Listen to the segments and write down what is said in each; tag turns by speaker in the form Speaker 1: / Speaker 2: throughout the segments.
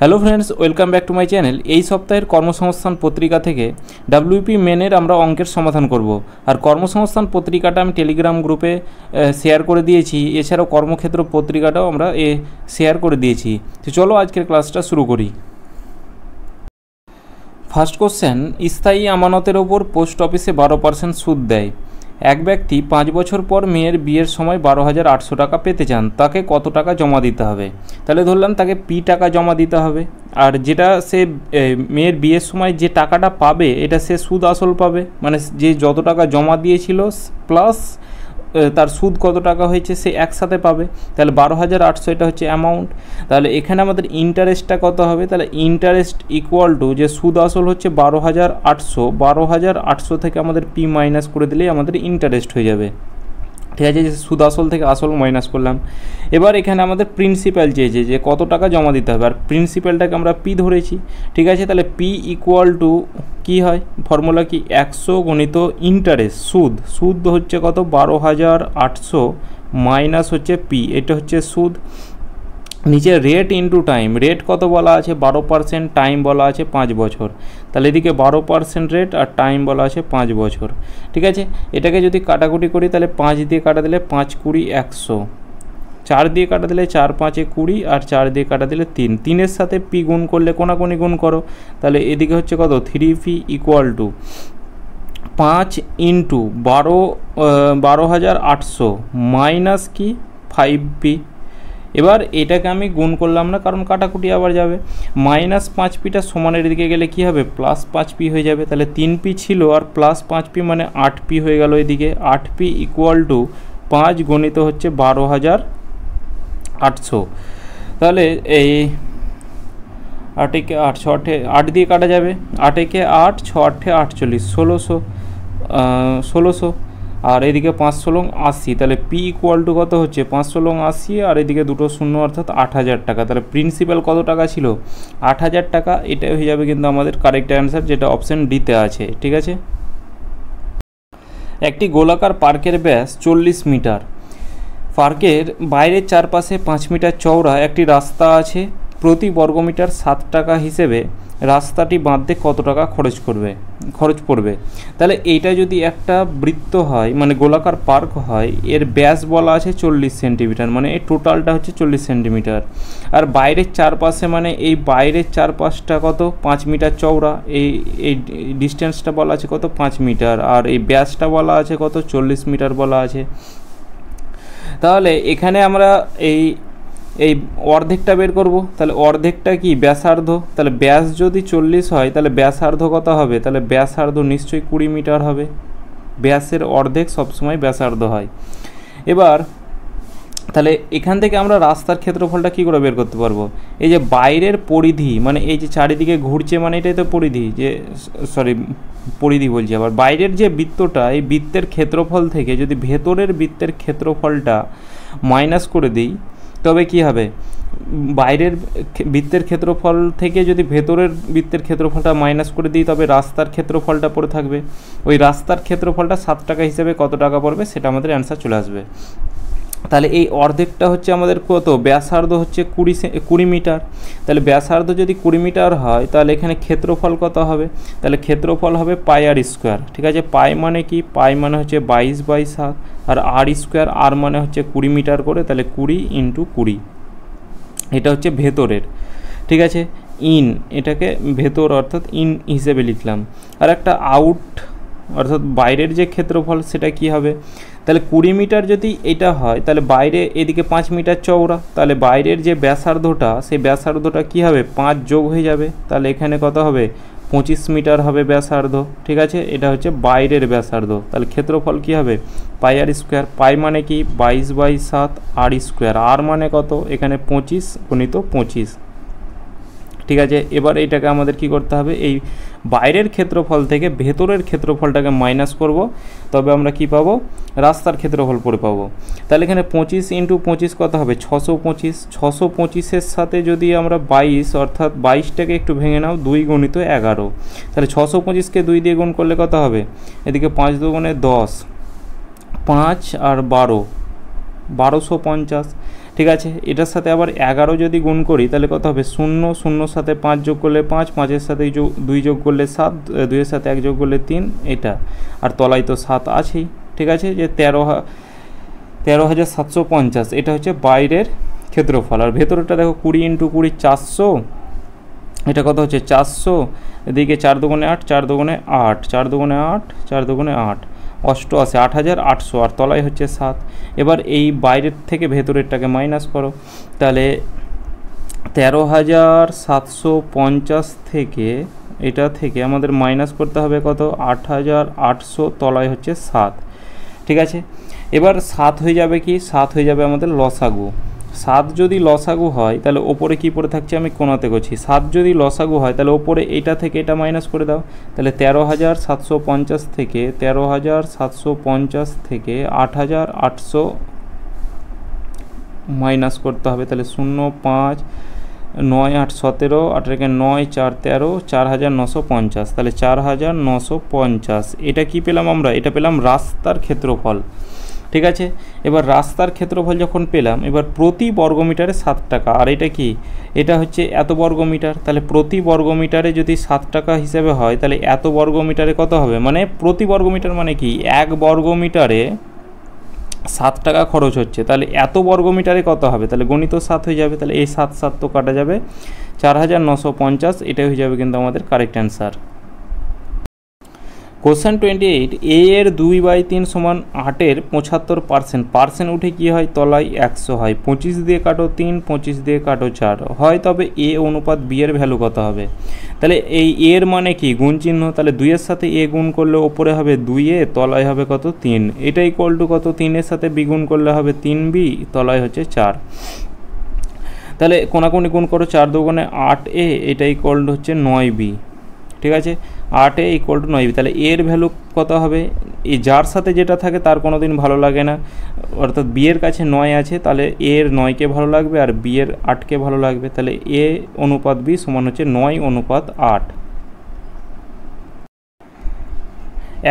Speaker 1: Hello friends, welcome back to my channel. এই সপ্তাহের কর্মসংস্থান পত্রিকা থেকে ডাব্লিউপি মেনের আমরা অঙ্কের সমাধান করব। আর কর্মসংস্থান পত্রিকাটা আমি টেলিগ্রাম গ্রুপে শেয়ার করে দিয়েছি, এছাড়াও কর্মক্ষেত্র পত্রিকাটাও আমরা শেয়ার করে দিয়েছি। তো চলো আজকের ক্লাসটা শুরু করি। ফার্স্ট কোশ্চেন, স্থায়ী আমানতের ওপর পোস্ট অফিসে 12% সুদ দেয়। এক ব্যক্তি 5 বছর পর মেয়ের বিয়ের সময় 12,800 টাকা পেতে চান, তাকে কত টাকা জমা দিতে হবে? তাহলে ধরলাম তাকে পি টাকা জমা দিতে হবে, আর যেটা সে মেয়ের বিয়ের সময় যে টাকাটা পাবে এটা সে সুদ আসল পাবে, মানে যে যত টাকা জমা দিয়েছিল প্লাস তার সুদ কত টাকা হয়েছে সে একসাথে পাবে। তাহলে 12,800 এটা হচ্ছে অ্যামাউন্ট। তাহলে এখানে আমাদের ইন্টারেস্টটা কত হবে? তাহলে ইন্টারেস্ট ইকুয়াল টু যে সুদ আসল হচ্ছে 12,800 থেকে আমাদের পি মাইনাস করে দিলেই আমাদের ইন্টারেস্ট হয়ে যাবে। ঠিক আছে, যে সুদ আসল থেকে আসল মাইনাস করলাম। এবার এখানে আমাদের প্রিন্সিপাল চেয়েছে যে কত টাকা জমা দিতে হবে, আর প্রিন্সিপালটাকে আমরা পি ধরেছি। ঠিক আছে, তাহলে পি ইকুয়াল টু কী হয়, ফর্মুলা কি 100 গণিত ইন্টারেস্ট সুদ হচ্ছে কত 12,800 মাইনাস হচ্ছে পি, এটা হচ্ছে সুদ। নিচে রেট ইন্টু টাইম, রেট কত বলা আছে 12%, টাইম বলা আছে 5 বছর। তাহলে এদিকে 12% রেট আর টাইম বলা আছে 5 বছর। ঠিক আছে, এটাকে যদি কাটাকুটি করি তাহলে 5 দিয়ে কাটা দিলে 5 20 100, 4 দিয়ে কাটা দিলে 4 5 20 আর 4 দিয়ে কাটা দিলে 3, 3-এর সাথে পি গুণ করলে কোনাকুনি গুণ করো। তাহলে এদিকে হচ্ছে কত 3p equal to 5 into 12,800 minus কি 5p। এবার এটাকে আমি গুণ করলাম না, কারণ কাটাকুটি আবার যাবে। মাইনাস 5pটা সমানের দিকে গেলে কি হবে প্লাস 5p হয়ে যাবে। তাহলে 3p ছিল আর প্লাস 5p মানে 8p হয়ে গেল এদিকে। 8p ইকুয়াল টু 5 গণিত হচ্ছে 12,800। তাহলে এই 8 একে 8 6 8 দিয়ে কাটা যাবে, 8 একে 8 6 8 48 1600 আর এদিকে 5 16 80। তাহলে পি ইকুয়াল টু কত হচ্ছে 5 16 80 আর এদিকে দুটো শূন্য অর্থাৎ 8,000 টাকা। তাহলে প্রিন্সিপাল কত টাকা ছিল 8,000 টাকা। এটাই হয়ে যাবে কিন্তু আমাদের কারেক্ট অ্যান্সার, যেটা অপশান ডিতে আছে। ঠিক আছে, একটি গোলাকার পার্কের ব্যাস 40 মিটার। পার্কের বাইরের চারপাশে 5 মিটার চওড়া একটি রাস্তা আছে। প্রতি বর্গমিটার 7 টাকা হিসেবে রাস্তাটি বাঁধতে কত টাকা খরচ পড়বে? তাহলে এইটা যদি একটা বৃত্ত হয়, মানে গোলাকার পার্ক হয়, এর ব্যাস বলা আছে 40 সেন্টিমিটার, মানে এই টোটালটা হচ্ছে 40 সেন্টিমিটার। আর বাইরের চারপাশে মানে এই বাইরের চারপাশটা কত 5 মিটার চওড়া, এই ডিস্টেন্সটা বলা আছে কত 5 মিটার, আর এই ব্যাসটা বলা আছে কত 40 মিটার বলা আছে। তাহলে এখানে আমরা এই অর্ধেকটা বের করব। তাহলে অর্ধেকটা কি ব্যাসার্ধ, তাহলে ব্যাস যদি 40 হয় তাহলে ব্যাসার্ধ কত হবে? তাহলে ব্যাসার্ধ নিশ্চয়ই 20 মিটার হবে। ব্যাসের অর্ধেক সবসময় ব্যাসার্ধ হয়। এবার তাহলে এখান থেকে আমরা রাস্তার ক্ষেত্রফলটা কী করে বের করতে পারবো? এই যে বাইরের পরিধি, মানে এই যে চারিদিকে ঘুরছে, মানে এটাই তো পরিধি, যে পরিধি বলছি আবার, বাইরের যে বৃত্তটা, এই বৃত্তের ক্ষেত্রফল থেকে যদি ভেতরের বৃত্তের ক্ষেত্রফলটা মাইনাস করে দিই তবে কি হবে? বাইরের বৃত্তের ক্ষেত্রফল থেকে যদি ভেতরের বৃত্তের ক্ষেত্রফলটা মাইনাস করে দিই তবে রাস্তার ক্ষেত্রফলটা পড়ে থাকবে। ওই রাস্তার ক্ষেত্রফলটা 7 টাকা হিসেবে কত টাকা পড়বে সেটা আমাদের অ্যান্সার চলে আসবে। তাহলে এই অর্ধেকটা হচ্ছে আমাদের কত, ব্যাসার্ধ হচ্ছে 20 মিটার। তাহলে ব্যাসার্ধ যদি 20 মিটার হয় তাহলে এখানে ক্ষেত্রফল কত হবে? তাহলে ক্ষেত্রফল হবে পাই আর স্কোয়ার। ঠিক আছে, পাই মানে কি, পাই মানে হচ্ছে 22/7 আর আর স্কোয়ার, আর মানে হচ্ছে 20 মিটার করে, তাহলে 20 ইন্টু 20। এটা হচ্ছে ভেতরের। ঠিক আছে, এটাকে ভেতর অর্থাৎ ইন হিসেবে লিখলাম। আর একটা আউট অর্থাৎ বাইরের যে ক্ষেত্রফল সেটা কি হবে? তাহলে 20 মিটার যদি এটা হয় তাহলে বাইরে এদিকে 5 মিটার চওড়া, তাহলে বাইরের যে ব্যাসার্ধটা সেই ব্যাসার্ধটা কি হবে 5 যোগ হয়ে যাবে। তাহলে এখানে কত হবে 25 মিটার হবে ব্যাসার্ধ। ঠিক আছে, এটা হচ্ছে বাইরের ব্যাসার্ধ। তাহলে ক্ষেত্রফল কি হবে পাই আর স্কোয়ার। পাই মানে কি 22/7 আর স্কোয়ার, আর মানে কত এখানে 25 গুণিত 25। ঠিক আছে, এবার এইটাকে আমাদের কি করতে হবে, এই বাইরের ক্ষেত্রফল থেকে ভেতরের ক্ষেত্রফলটাকে মাইনাস করব, তবে আমরা কি পাবো রাস্তার ক্ষেত্রফল পরে পাবো। তাহলে এখানে 25 ইন্টু 25 কত হবে 625। 625-এর সাথে যদি আমরা 22 অর্থাৎ 22টাকে একটু ভেঙে নাও 2 গুণিত 11, তাহলে 625কে 2 দিয়ে গুণ করলে কত হবে? এদিকে 5 দুগুণে 10, 5 আর 12, 1250। ঠিক আছে। এটার সাথে আবার 11 যদি গুণ করি তাহলে কত হবে, 0, 0 সাথে 5 যোগ করলে 5, 5-এর সাথে 2 যোগ করলে 7, 2-এর সাথে 1 যোগ করলে 3, এটা আর তলায় তো 7 আছেই। ঠিক আছে, যে 13,750 এটা হচ্ছে বাইরের ক্ষেত্রফল। আর ভেতরটা দেখো 20 × 20 400, এটা কত হচ্ছে 400, এদিকে 4 দুগুণে 8, 4 দুগুণে 8, 4 দুগুণে 8, 4 দুগুণে 8, 88, 8,800 আর তলায় হচ্ছে 7। এবার এই বাইরের থেকে ভেতরেরটাকে মাইনাস করো, তাহলে 13,750 থেকে এটা থেকে আমাদের মাইনাস করতে হবে কত, 8,800, তলায় হচ্ছে 7। ঠিক আছে, এবার 7 হয়ে যাবে কি, 7 হয়ে যাবে আমাদের লসাগু। 7 যদি লসাগু হয় তাহলে ওপরে কি পড়ে থাকছে, আমি কোণাতে করছি। 7 যদি লসাগু হয় তাহলে ওপরে এটা থেকে এটা মাইনাস করে দাও, তাহলে 13,750 থেকে 13,750 থেকে 8,800 মাইনাস করতে হবে, তাহলে 0, 5, 9, 8, 17, 8 রেখে 9, 4, 13, 4,950, তাহলে 4,950। এটা কি পেলাম আমরা, এটা পেলাম রাস্তার ক্ষেত্রফল। ঠিক আছে, এবার রাস্তার ক্ষেত্রফল যখন পেলাম, এবার প্রতি বর্গমিটারে 7 টাকা। আর এটা কি, এটা হচ্ছে এত বর্গমিটার, তাহলে প্রতি বর্গমিটারে যদি 7 টাকা হিসেবে হয় তাহলে এত বর্গমিটারে কত হবে, মানে প্রতি বর্গমিটার মানে কি, 1 বর্গমিটারে 7 টাকা খরচ হচ্ছে, তাহলে এত বর্গমিটারে কত হবে, তাহলে গণিত 7 হয়ে যাবে। তাহলে এই 7 7 তো কাটা যাবে, 4,950, এটাই হয়ে যাবে কিন্তু আমাদের কারেক্ট অ্যান্সার। কোশ্চেন 28, এ এর 2/3 সমান 8-এর 75%, পার্সেন্ট উঠে কি হয়, তলায় 100 হয়, 25 দিয়ে কাটো 3, 25 দিয়ে কাটো 4 হয়, তবে এ অনুপাত বি এর ভ্যালু কত হবে। তাহলে এই এর মানে কি, গুণ চিহ্ন, তাহলে 2-এর সাথে এ গুণ করলে ওপরে হবে 2a, তলায় হবে কত, 3, এটা ইকুয়াল টু কত, 3-এর সাথে বি গুণ করলে হবে 3b, তলায় হচ্ছে 4। তাহলে কোনাকুনি গুণ করো, 4 দুগুণে 8a, এটা ইকুয়াল টু হচ্ছে 9b। ঠিক আছে, 8a ইকুয়াল টু 9b, তাহলে এর ভ্যালু কত হবে, এই যার সাথে যেটা থাকে তার কোনো দিন ভালো লাগে না, অর্থাৎ বি এর কাছে 9 আছে, তাহলে এর 9কে ভালো লাগবে আর বি এর 8কে ভালো লাগবে, তাহলে এ অনুপাত বি সমান হচ্ছে 9:8।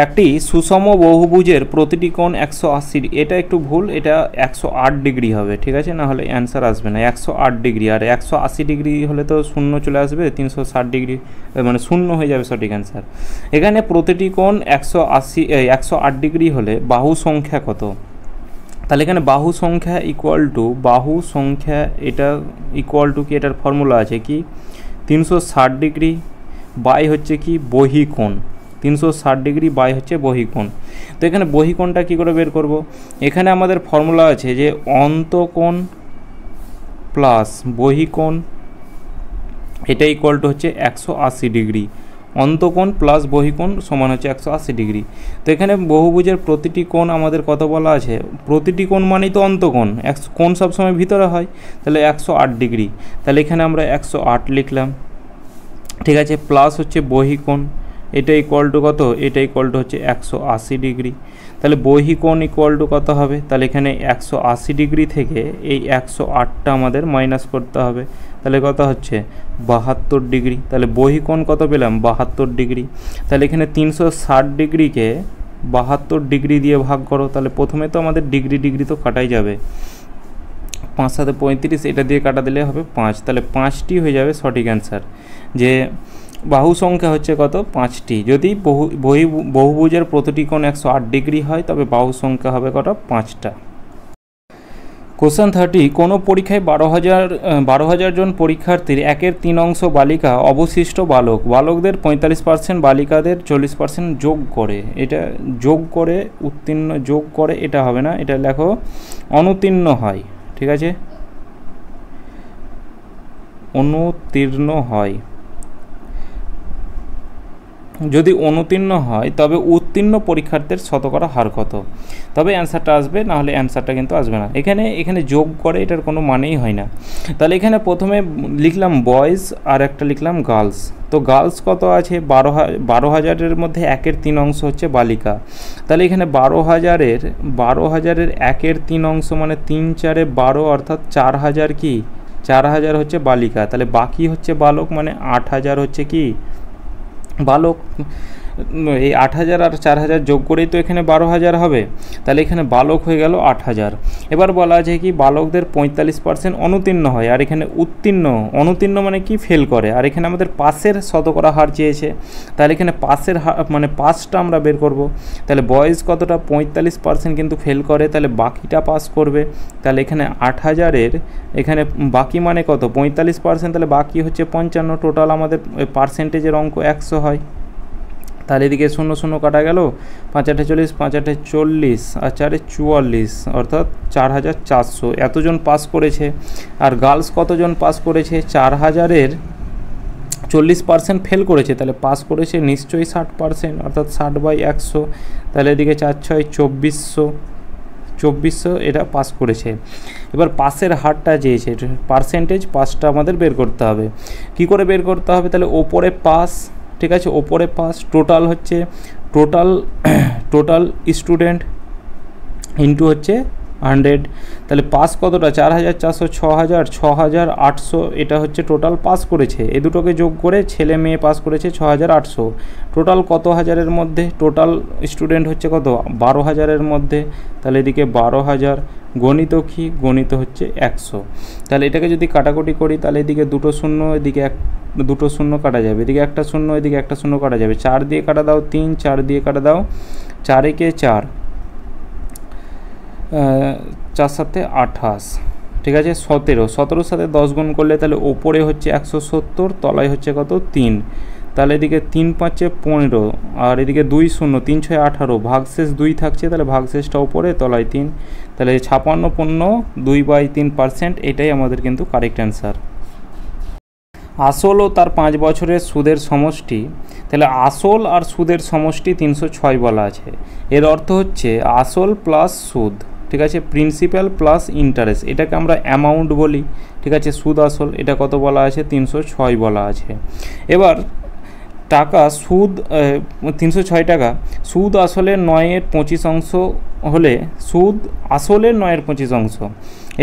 Speaker 1: একটি সুষম বহুভুজের প্রতিটি কোণ 180, এটা একটু ভুল, এটা 108 ডিগ্রি হবে। ঠিক আছে, না হলে অ্যান্সার আসবে না, 108 ডিগ্রি, আর 180 ডিগ্রি হলে তো শূন্য চলে আসবে, 360 ডিগ্রি মানে শূন্য হয়ে যাবে সঠিক অ্যান্সার। এখানে প্রতিটি কোণ 108 ডিগ্রি হলে বাহু সংখ্যা কত, তাহলে এখানে বাহু সংখ্যা ইকুয়াল টু, বাহু সংখ্যা এটা ইকুয়াল টু কি, এটার ফর্মুলা আছে কি, 360 ডিগ্রি বাই হচ্ছে কি বহিকোণ, 360 ডিগ্রি বাই হচ্ছে বহিকোণ। তো এখানে বহিকোণটা কী করে বের করব, এখানে আমাদের ফর্মুলা আছে যে অন্তকোণ প্লাস বহিকোণ, এটা ইকুয়াল টু হচ্ছে 180 ডিগ্রি, অন্তকোণ প্লাস বহিকোণ সমান হচ্ছে 180 ডিগ্রি। তো এখানে বহুভুজের প্রতিটি কোণ আমাদের কত বলা আছে, প্রতিটি কোণ মানেই তো অন্তকোণ, কোণ সবসময় ভিতরে হয়, তাহলে 108 ডিগ্রি, তাহলে এখানে আমরা 108 লিখলাম। ঠিক আছে, প্লাস হচ্ছে বহিকোণ, এটা ইকুয়াল টু কত, এটা ইকুয়াল টু হচ্ছে 180 ডিগ্রি, তাহলে বহিকোণ ইকুয়াল টু কত হবে, তাহলে এখানে 180 ডিগ্রি থেকে এই 108টা আমাদের মাইনাস করতে হবে, তাহলে কত হচ্ছে 72 ডিগ্রি, তাহলে বহিকোণ কত পেলাম 72 ডিগ্রি। তাহলে এখানে 360 ডিগ্রিকে 72 ডিগ্রি দিয়ে ভাগ করো, তাহলে প্রথমে তো আমাদের ডিগ্রি ডিগ্রি তো কাটাই যাবে, 5 7 35, এটা দিয়ে কাটা দিলে হবে 5, তাহলে 5টি হয়ে যাবে সঠিক অ্যান্সার। যে বাহু সংখ্যা হচ্ছে কত, 5টি। যদি বহুভুজের প্রতিটি কোণ 108 ডিগ্রি হয় তবে বাহু সংখ্যা হবে কত, 5টা। কোশ্চেন 30, কোনো পরীক্ষায় 12,000 জন পরীক্ষার্থীর 1/3 অংশ বালিকা, অবশিষ্ট বালকদের 45%, বালিকাদের 40% যোগ করে, এটা যোগ করে উত্তীর্ণ, যোগ করে এটা হবে না, এটা লেখো অনুত্তীর্ণ হয়। ঠিক আছে, অনুত্তীর্ণ হয়, যদি অনুত্তীর্ণ হয় তবে উত্তীর্ণ পরীক্ষার্থীর শতকরা হার কত, তবে অ্যান্সারটা আসবে, না হলে অ্যান্সারটা কিন্তু আসবে না। এখানে যোগ করে এটার কোনো মানেই হয় না। তাহলে এখানে প্রথমে লিখলাম বয়েজ আর একটা লিখলাম গার্লস। তো গার্লস কত আছে, 12,000-এর মধ্যে 1/3 অংশ হচ্ছে বালিকা, তাহলে এখানে 12,000-এর 1/3 অংশ মানে 3 4 12, অর্থাৎ 4,000 কি, 4,000 হচ্ছে বালিকা, তাহলে বাকি হচ্ছে বালক, মানে 8,000 হচ্ছে কি বালক। এই 8,000 আর 4,000 যোগ করেই তো এখানে 12,000 হবে, তাহলে এখানে বালক হয়ে গেল 8,000। এবার বলা আছে কি বালকদের 45% অনুত্তীর্ণ হয়, আর এখানে অনুত্তীর্ণ মানে কি ফেল করে, আর এখানে আমাদের পাসের শতকরা হার চেয়েছে, তাহলে এখানে পাসের হার মানে পাসটা আমরা বের করব। তাহলে বয়েজ কতটা 45% কিন্তু ফেল করে, তাহলে বাকিটা পাস করবে। তাহলে এখানে 8,000-এর এখানে বাকি মানে কত 45%, তাহলে বাকি হচ্ছে 55। টোটাল আমাদের পার্সেন্টেজের অঙ্ক 100 হয়। তাহলে এদিকে 0 0 কাটা গেল, 5 8 40, 5 8 40 আর 4 44, অর্থাৎ 4,400 এতজন পাস করেছে। আর গার্লস কতজন পাস করেছে, 4,000-এর 40% ফেল করেছে, তাহলে পাস করেছে নিশ্চয়ই 60%, অর্থাৎ 60/100। তাহলে এদিকে 4 6 2400 এটা পাস করেছে। এবার পাসের হারটা চেয়েছে, পার্সেন্টেজ পাসটা আমাদের বের করতে হবে। কি করে বের করতে হবে, তাহলে ওপরে পাস, ঠিক আছে, ওপরে পাস টোটাল হচ্ছে টোটাল স্টুডেন্ট ইন্টু হচ্ছে 100। তাহলে পাস কতটা 4,400, 6,000, 6,800 এটা হচ্ছে টোটাল পাস করেছে। এই দুটোকে যোগ করে ছেলে মেয়ে পাস করেছে 6,800। টোটাল কত হাজারের মধ্যে, টোটাল স্টুডেন্ট হচ্ছে কত 12,000-এর মধ্যে। তাহলে এদিকে 12,000 গণিত কি, গণিত হচ্ছে 100। তাহলে এটাকে যদি কাটাকুটি করি, তাহলে এদিকে 2 শূন্য, এদিকে 2 শূন্য কাটা যাবে, এদিকে 1 শূন্য, এদিকে 1 শূন্য কাটা যাবে। 4 দিয়ে কাটা দাও 3, 4 দিয়ে কাটা দাও 4 একে 4, 4 7 28, ঠিক আছে 17। 17-র সাথে 10 গুণ করলে তাহলে ওপরে হচ্ছে 170, তলায় হচ্ছে কত 3। তাহলে এদিকে 3 5 15, আর এদিকে 2 0, 3 6 18, ভাগশেষ 2 থাকছে, তাহলে ভাগশেষটা ওপরে তলায় 3। তাহলে 56 2/3%, এটাই আমাদের কিন্তু কারেক্ট অ্যান্সার। আসল ও তার 5 বছরের সুদের সমষ্টি, তাহলে আসল আর সুদের সমষ্টি 306 বলা আছে। এর অর্থ হচ্ছে আসল প্লাস সুদ, ঠিক আছে, প্রিন্সিপাল প্লাস ইন্টারেস্ট, এটাকে আমরা অ্যামাউন্ট বলি, ঠিক আছে। সুদ আসল এটা কত বলা আছে 306 বলা আছে। এবার টাকা সুদ 306 টাকা, সুদ আসলের 9/25 অংশ হলে সুদ আসলের 9/25 অংশ।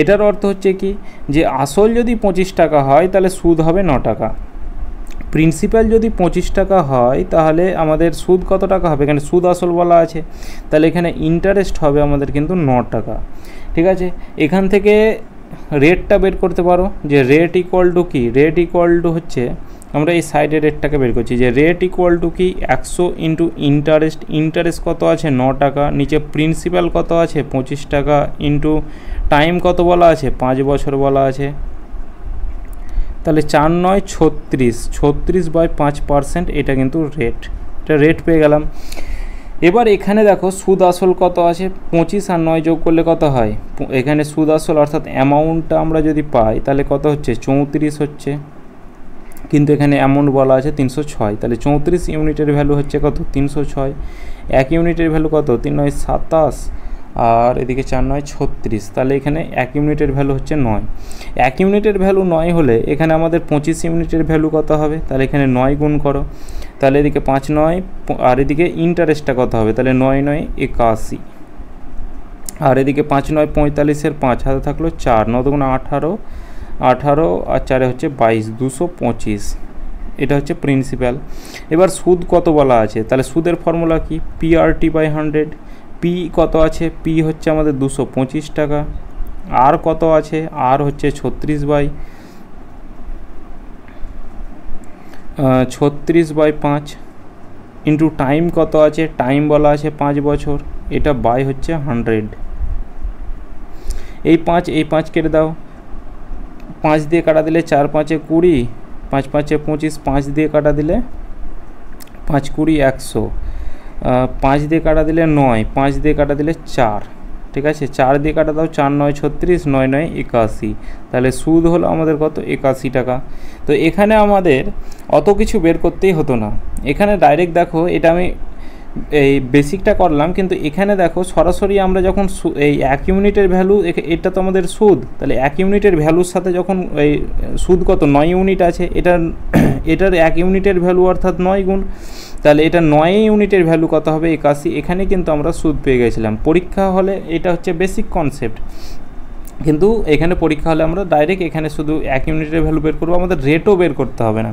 Speaker 1: এটার অর্থ হচ্ছে কি, যে আসল যদি 25 টাকা হয় তাহলে সুদ হবে 9 টাকা, প্রিন্সিপাল যদি 25 টাকা হয় তাহলে আমাদের সুদ কত টাকা হবে, এখানে সুদ আসল বলা আছে, তাহলে এখানে ইন্টারেস্ট হবে আমাদের কিন্তু 9 টাকা, ঠিক আছে। এখান থেকে রেটটা বের করতে পারো, যে রেট ইকুয়াল টু কি, রেট ইকুয়াল টু হচ্ছে আমরা এই সাইডে রেটটাকে বের করছি, যে রেট ইকুয়াল টু কি 100 ইন্টু ইন্টারেস্ট, ইন্টারেস্ট কত আছে 9 টাকা, নিচে প্রিন্সিপাল কত আছে 25 টাকা, ইন্টু টাইম কত বলা আছে 5 বছর বলা আছে। তাহলে 4 9 36, 36/5%, এটা কিন্তু রেট, এটা রেট পেয়ে গেলাম। এবার এখানে দেখো সুদ আসল কত আছে, 25 আর 9 যোগ করলে কত হয়, এখানে সুদ আসল অর্থাৎ অ্যামাউন্টটা আমরা যদি পাই তাহলে কত হচ্ছে 34 হচ্ছে, কিন্তু এখানে অ্যামাউন্ট বলা আছে 306, তাহলে 34 ইউনিটের ভ্যালু হচ্ছে কত 306। 1 ইউনিটের ভ্যালু কত 3 9 27, আর এদিকে 4 9 36, তাহলে এখানে 1 ইউনিটের ভ্যালু হচ্ছে 9। 1 ইউনিটের ভ্যালু 9 হলে এখানে আমাদের 25 ইউনিটের ভ্যালু কত হবে, তাহলে এখানে 9 গুণ করো, তাহলে এদিকে 5 9, আর এদিকে ইন্টারেস্টটা কত হবে, তাহলে 9 9 81, আর এদিকে 5 9 45-এর 5 হাতে থাকলো 4, 9 2 18, 18 আর 4 হচ্ছে 22, 225, এটা হচ্ছে প্রিন্সিপাল। এবার সুদ কত বলা আছে, তাহলে সুদের ফর্মুলা কি, PRT/100। পি কত আছে, পি হচ্ছে আমাদের 225 টাকা, আর কত আছে, আর হচ্ছে 36/5 ইন্টু টাইম কত আছে, টাইম বলা আছে 5 বছর, এটা বাই হচ্ছে 100। এই 5 কেটে দাও, 5 দিয়ে কাটা দিলে 4 5 20, 5 5 25, 5 দিয়ে কাটা দিলে 5 20 100, 5 দিয়ে কাটা দিলে 9, 5 দিয়ে কাটা দিলে 4, ঠিক আছে। 4 দিয়ে কাটা দাও, 4 9 36, 9 9 81, তাহলে সুদ হলো আমাদের কত 81 টাকা। তো এখানে আমাদের অত কিছু বের করতেই হতো না, এখানে ডাইরেক্ট দেখো, এটা আমি এই বেসিকটা করলাম, কিন্তু এখানে দেখো সরাসরি আমরা যখন এই 1 ইউনিটের ভ্যালু, এটা তো আমাদের সুদ, তাহলে 1 ইউনিটের ভ্যালুর সাথে যখন এই সুদ কত 9 ইউনিট আছে, এটার 1 ইউনিটের ভ্যালু অর্থাৎ 9 গুণ, তাহলে এটা 9 ইউনিটের ভ্যালু কত হবে 81, এখানে কিন্তু আমরা সুদ পেয়ে গেছিলাম। পরীক্ষা হলে এটা হচ্ছে বেসিক কনসেপ্ট, কিন্তু এখানে পরীক্ষা হলে আমরা ডাইরেক্ট এখানে শুধু 1 ইউনিটের ভ্যালু বের করবো, আমাদের রেটও বের করতে হবে না।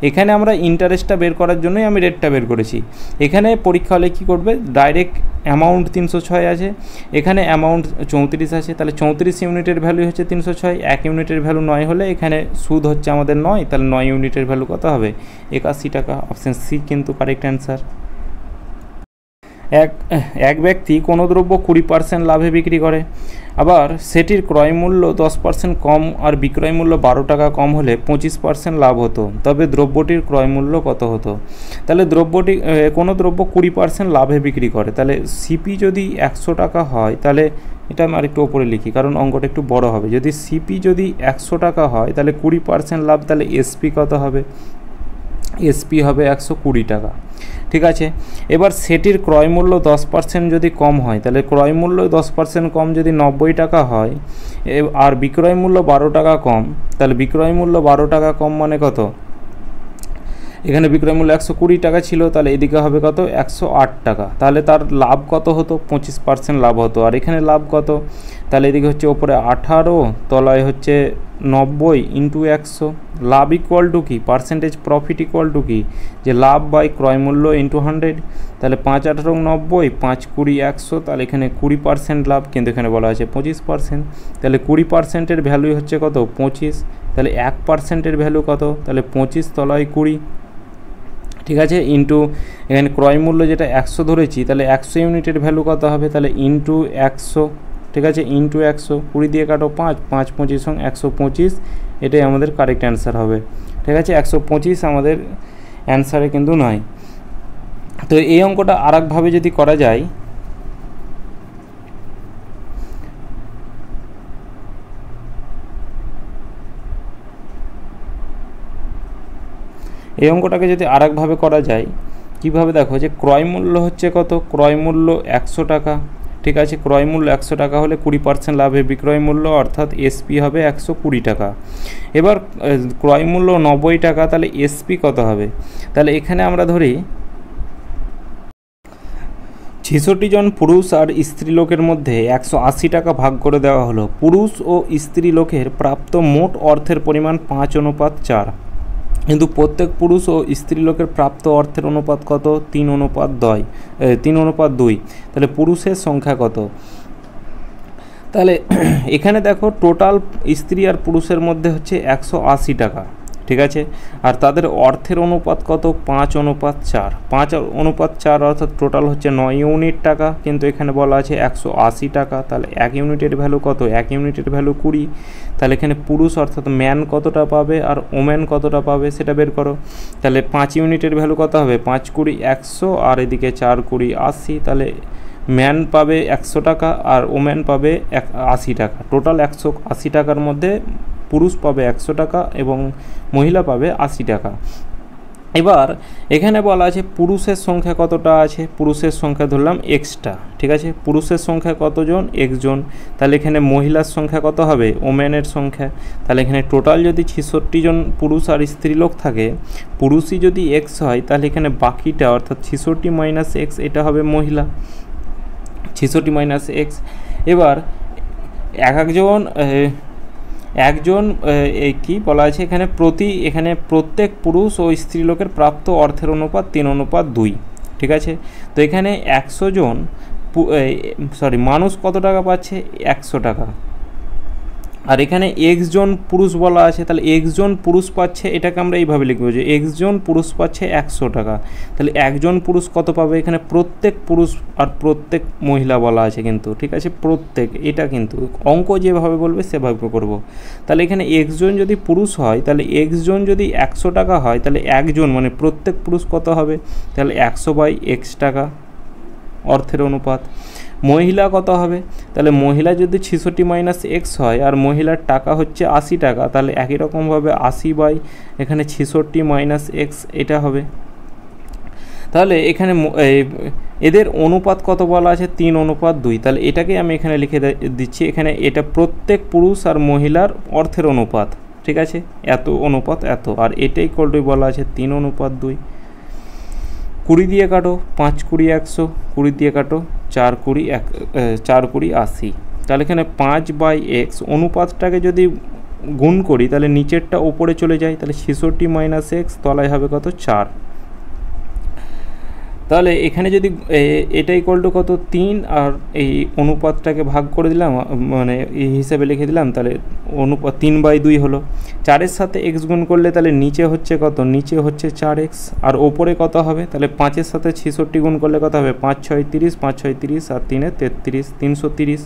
Speaker 1: এখানে আমরা ইন্টারেস্টটা বের করার জন্যই আমি রেটটা বের করেছি। এখানে পরীক্ষা হলে কী করবে, ডাইরেক্ট অ্যামাউন্ট 306 আছে, এখানে অ্যামাউন্ট 34 আছে, তাহলে 34 ইউনিটের ভ্যালু হচ্ছে 306, 1 ইউনিটের ভ্যালু 9 হলে এখানে সুদ হচ্ছে আমাদের 9, তাহলে 9 ইউনিটের ভ্যালু কত হবে, 81 টাকা। অপশান সি কিন্তু কারেক্ট অ্যান্সার। এক ব্যক্তি কোনো দ্রব্য 20% লাভে বিক্রি করে, আবার সেটির ক্রয় মূল্য 10% কম আর বিক্রয় মূল্য 12 টাকা কম হলে 25% লাভ হতো, তবে দ্রব্যটির ক্রয় মূল্য কত হতো। তাহলে কোনো দ্রব্য 20% লাভে বিক্রি করে, তাহলে সিপি যদি 100 টাকা হয়, তাহলে এটা আমি আরেকটু ওপরে লিখি কারণ অঙ্কটা একটু বড় হবে। যদি সিপি যদি 100 টাকা হয়, তাহলে 20% লাভ, তাহলে এসপি কত হবে, এসপি হবে 120 টাকা। ঠিক আছে, এবার সেটির ক্রয় মূল্য 10% যদি কম হয়, তাহলে ক্রয় মূল্য 10% কম যদি 90 টাকা হয়, আর বিক্রয় মূল্য 12 টাকা কম, তাহলে বিক্রয় মূল্য 12 টাকা কম মানে কত, এখানে বিক্রয় মূল্য 120 টাকা ছিল, তাহলে এদিকে হবে কত, 108 টাকা। তাহলে তার লাভ কত হতো, 25% লাভ হতো। আর এখানে লাভ কত, তাহলে এদিকে হচ্ছে ওপরে 18, তলায় হচ্ছে 90 ইন্টু 100। লাভ ইকুয়াল টু কি, পার্সেন্টেজ প্রফিট ইকুয়াল টু কি, যে লাভ বাই ক্রয় মূল্য ইন্টু 100। তাহলে 5 18 90, 5 20 100, তাহলে এখানে 20% লাভ, কিন্তু এখানে বলা আছে 25%। তাহলে 20%-এর ভ্যালু হচ্ছে কত, 25। তাহলে 1%-এর ভ্যালু কত, তাহলে 25 তলায় 20। ঠিক আছে, ইন্টু এখানে ক্রয় মূল্য যেটা 100 ধরেছি, তাহলে 100 ইউনিটের ভ্যালু কত হবে, তাহলে ইন্টু 100। ঠিক আছে, ইন্টু 100, 20 দিয়ে কাটো 5, 5 25 সঙ্গে 125, এটাই আমাদের কারেক্ট অ্যান্সার হবে। ঠিক আছে, 125 আমাদের অ্যান্সারে কিন্তু নয়। তো এই অঙ্কটা আরেকভাবে যদি করা যায়, এই অঙ্কটাকে যদি আরেকভাবে করা যায়, কিভাবে দেখো, যে ক্রয় মূল্য হচ্ছে কত, ক্রয় মূল্য 100 টাকা। ঠিক আছে, ক্রয় মূল্য 100 টাকা হলে 20% লাভে বিক্রয় মূল্য, অর্থাৎ এসপি হবে 120 টাকা। এবার ক্রয় মূল্য 90 টাকা, তাহলে এসপি কত হবে, তাহলে এখানে আমরা ধরি 66 জন পুরুষ আর স্ত্রী লোকের মধ্যে 180 টাকা ভাগ করে দেওয়া হলো। পুরুষ ও স্ত্রী লোকের প্রাপ্ত মোট অর্থের পরিমাণ 5:4, কিন্তু প্রত্যেক পুরুষ ও স্ত্রী লোকের প্রাপ্ত অর্থের অনুপাত কত, 3:2। তাহলে পুরুষের সংখ্যা কত, তাহলে এখানে দেখো টোটাল স্ত্রী আর পুরুষের মধ্যে হচ্ছে 180 টাকা। ঠিক আছে, আর তাদের অর্থের অনুপাত কত, 5:4। 5:4 অর্থাৎ টোটাল হচ্ছে 9 ইউনিট টাকা, কিন্তু এখানে বলা আছে 180 টাকা। তাহলে 1 ইউনিটের ভ্যালু কত, 1 ইউনিটের ভ্যালু 20। তাহলে এখানে পুরুষ অর্থাৎ ম্যান কতটা পাবে আর ওম্যান কতটা পাবে সেটা বের করো। তাহলে 5 ইউনিটের ভ্যালু কত হবে, 5 20 100, আর এদিকে 4 20 80। তাহলে ম্যান পাবে 100 টাকা আর ওম্যান পাবে 80 টাকা। টোটাল 180 টাকার মধ্যে পুরুষ পাবে 100 টাকা এবং মহিলা পাবে 80 টাকা। এবার এখানে বলা আছে পুরুষের সংখ্যা কতটা আছে, পুরুষের সংখ্যা ধরলাম এক্সটা। ঠিক আছে, পুরুষের সংখ্যা কতজন, একজন। তাহলে এখানে মহিলার সংখ্যা কত হবে, ওমেনের সংখ্যা। তাহলে এখানে টোটাল যদি 66 জন পুরুষ আর স্ত্রী লোক থাকে, পুরুষই যদি এক্স হয়, তাহলে এখানে বাকিটা অর্থাৎ 66 মাইনাস এক্স, এটা হবে মহিলা, 66 মাইনাস এক্স। এবার একজন কি বলা আছে এখানে, এখানে প্রত্যেক পুরুষ ও স্ত্রী লোকের প্রাপ্ত অর্থের অনুপাত 3:2। ঠিক আছে, তো এখানে 100 জন মানুষ কত টাকা পাচ্ছে, 100 টাকা। আর এখানে এক্স জন পুরুষ বলা আছে, তাহলে এক্স জন পুরুষ পাচ্ছে, এটাকে আমরা এইভাবে লিখবো যে এক্স জন পুরুষ পাচ্ছে 100 টাকা। তাহলে একজন পুরুষ কত পাবে, এখানে প্রত্যেক পুরুষ আর প্রত্যেক মহিলা বলা আছে কিন্তু। ঠিক আছে, প্রত্যেক, এটা কিন্তু অঙ্ক যেভাবে বলবে সেভাবে করব। তাহলে এখানে এক্স জন যদি পুরুষ হয়, তাহলে এক্স জন যদি 100 টাকা হয়, তাহলে একজন মানে প্রত্যেক পুরুষ কত হবে, তাহলে 100/x টাকা অর্থের অনুপাত। মহিলা কত হবে, তাহলে মহিলা যদি 66 মাইনাস এক্স হয় আর মহিলার টাকা হচ্ছে 80 টাকা, তাহলে একই রকমভাবে 80 এখানে 66 মাইনাস এক্স এটা হবে। তাহলে এখানে এদের অনুপাত কত বলা আছে, 3:2। তাহলে এটাকে আমি এখানে লিখে দিচ্ছি, এখানে এটা প্রত্যেক পুরুষ আর মহিলার অর্থের অনুপাত। ঠিক আছে, এত অনুপাত এত, আর এটাই কলটি বলা আছে 3:2। 20 দিয়ে কাটো, 5 20 100, 20 দিয়ে কাটো 4 20 80। তাহলে এখানে 5/x অনুপাতটাকে যদি গুণ করি তাহলে নিচেরটা ওপরে চলে যায়, তাহলে 66 - x, তলায় হবে কত 4। তাহলে এখানে যদি এটা ইকুয়াল টু কত 3 আর এই অনুপাতটাকে ভাগ করে দিলাম, মানে এই হিসাবে লিখে দিলাম, তাহলে অনুপাত 3/2 হলো। 4-এর সাথে x গুণ করলে তাহলে নিচে হচ্ছে কত, নিচে হচ্ছে 4x, আর ওপরে কত হবে, তাহলে 5-এর সাথে 66 গুণ করলে কত হবে, 5 × 6 = 30, 5 × 6 = 30 আর 3 × 33, 330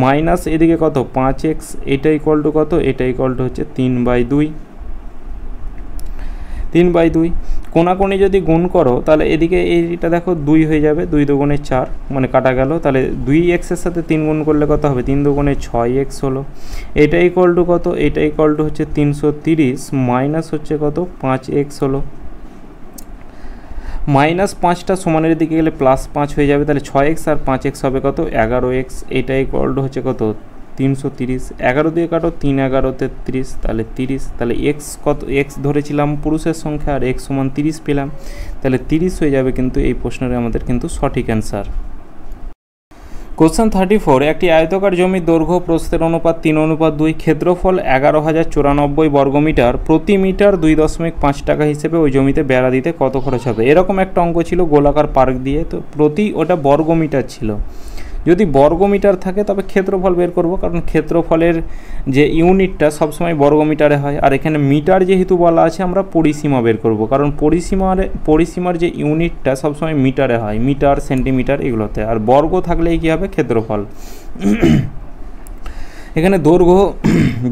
Speaker 1: মাইনাস এদিকে কত 5x, এটা ইকুয়াল টু কত, এটা ইকুয়াল টু হচ্ছে 3/2। 3/2 কোনাকুনি যদি গুণ করো তাহলে এদিকে এইটা দেখো 2 হয়ে যাবে, 2 × 2 = 4, মানে কাটা গেল। তাহলে 2x এর সাথে 3 গুণ করলে কত হবে, 3 × 2 = 6x হলো। এটা ইকুয়াল টু কত, এটা ইকুয়াল টু হচ্ছে 330 মাইনাস হচ্ছে কত 5x হলো। -5টা সমানের দিকে গেলে +5 হয়ে যাবে, তাহলে 6x আর 5x হবে কত 11x। এটা ইকুয়াল টু হচ্ছে কত 330, 11 দিয়ে কাটো, 3 × 11 = 33, তাহলে 30। তাহলে x কত, x ধরেছিলাম পুরুষের সংখ্যা আর x = 30 পেলাম, তাহলে 30 হয়ে যাবে কিন্তু এই প্রশ্নের আমাদের কিন্তু সঠিক অ্যান্সার। কোশ্চেন 34, একটি আয়তকার জমির দৈর্ঘ্য প্রস্থের অনুপাত 3:2, ক্ষেত্রফল 11,094 বর্গমিটার, প্রতি মিটার 2.5 টাকা হিসেবে ওই জমিতে বেড়া দিতে কত খরচ হবে। এরকম একটা অঙ্ক ছিল গোলাকার পার্ক দিয়ে, তো প্রতি ওটা বর্গমিটার ছিল। যদি বর্গমিটার থাকে তবে ক্ষেত্রফল বের করব, কারণ ক্ষেত্রফলের যে ইউনিটটা সবসময় বর্গমিটারে হয়, আর এখানে মিটার যেহেতু বলা আছে আমরা পরিসীমা বের করব, কারণ পরিসীমার যে ইউনিটটা সবসময় মিটারে হয়, মিটার সেন্টিমিটার এগুলোতে, আর বর্গ থাকলেই কী হবে ক্ষেত্রফল। এখানে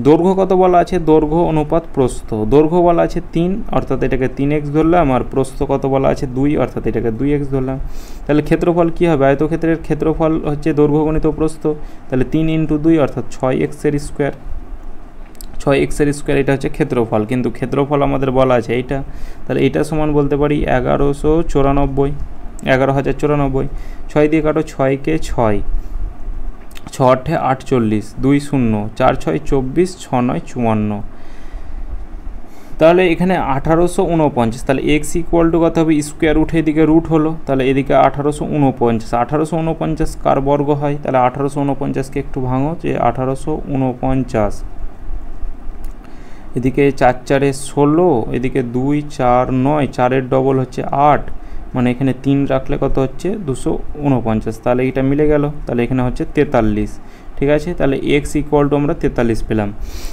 Speaker 1: দৈর্ঘ্য কত বলা আছে, দৈর্ঘ্য অনুপাত প্রস্থ। দৈর্ঘ্য বলা আছে 3, অর্থাৎ এটাকে 3x ধরলাম, আর প্রস্থ কত বলা আছে 2, অর্থাৎ এটাকে 2x ধরলাম। তাহলে ক্ষেত্রফল কী হবে, আয়তক্ষেত্রের ক্ষেত্রফল হচ্ছে দৈর্ঘ্য গণিত প্রস্থ, তাহলে 3 × 2 অর্থাৎ 6x²। 6x², এটা হচ্ছে ক্ষেত্রফল, কিন্তু ক্ষেত্রফল আমাদের বলা আছে এইটা, তাহলে এইটা সমান বলতে পারি 1194, 11,094। 6 দিয়ে কাটো, 6 × 6 = 6 × 8 = 48, 2 0, 4 6 = 24, 6 9 = 54। তাহলে এখানে 1849, তাহলে x ইকুয়াল টু কত হবে, স্কোয়ার উঠে এদিকে রুট হলো, তাহলে এদিকে 1849, 1849 কার বর্গ হয়, তাহলে 1849কে একটু ভাঙো, যে 1849, এদিকে 4 × 4 = 16, এদিকে 2 4 9, 4-এর ডবল হচ্ছে 8, মানে এখানে 3 রাখলে কত হচ্ছে 249, তাহলে এটা মিলে গেল, তাহলে এখানে হচ্ছে 43। ঠিক আছে, তাহলে x ইকুয়াল টু আমরা 43 পেলাম।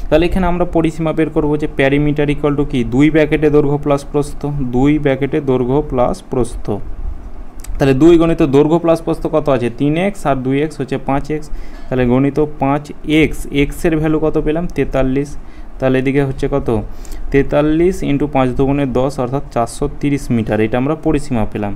Speaker 1: তাহলে এখানে আমরা পরিসীমা বের করবো, যে প্যারিমিটার ইকুয়াল টু কি, 2 ব্র্যাকেটে দৈর্ঘ্য প্লাস প্রস্থ, 2 ব্র্যাকেটে দৈর্ঘ্য প্লাস প্রস্থ। তাহলে 2 গণিত দৈর্ঘ্য প্লাস প্রস্থ কত আছে 3x, আর 2x হচ্ছে 5x, তাহলে গণিত 5x, x-এর ভ্যালু কত পেলাম 43, তাহলে এদিকে হচ্ছে কত 43 × 5 × 2 = 10, অর্থাৎ 430 মিটার, এটা আমরা পরিসীমা পেলাম।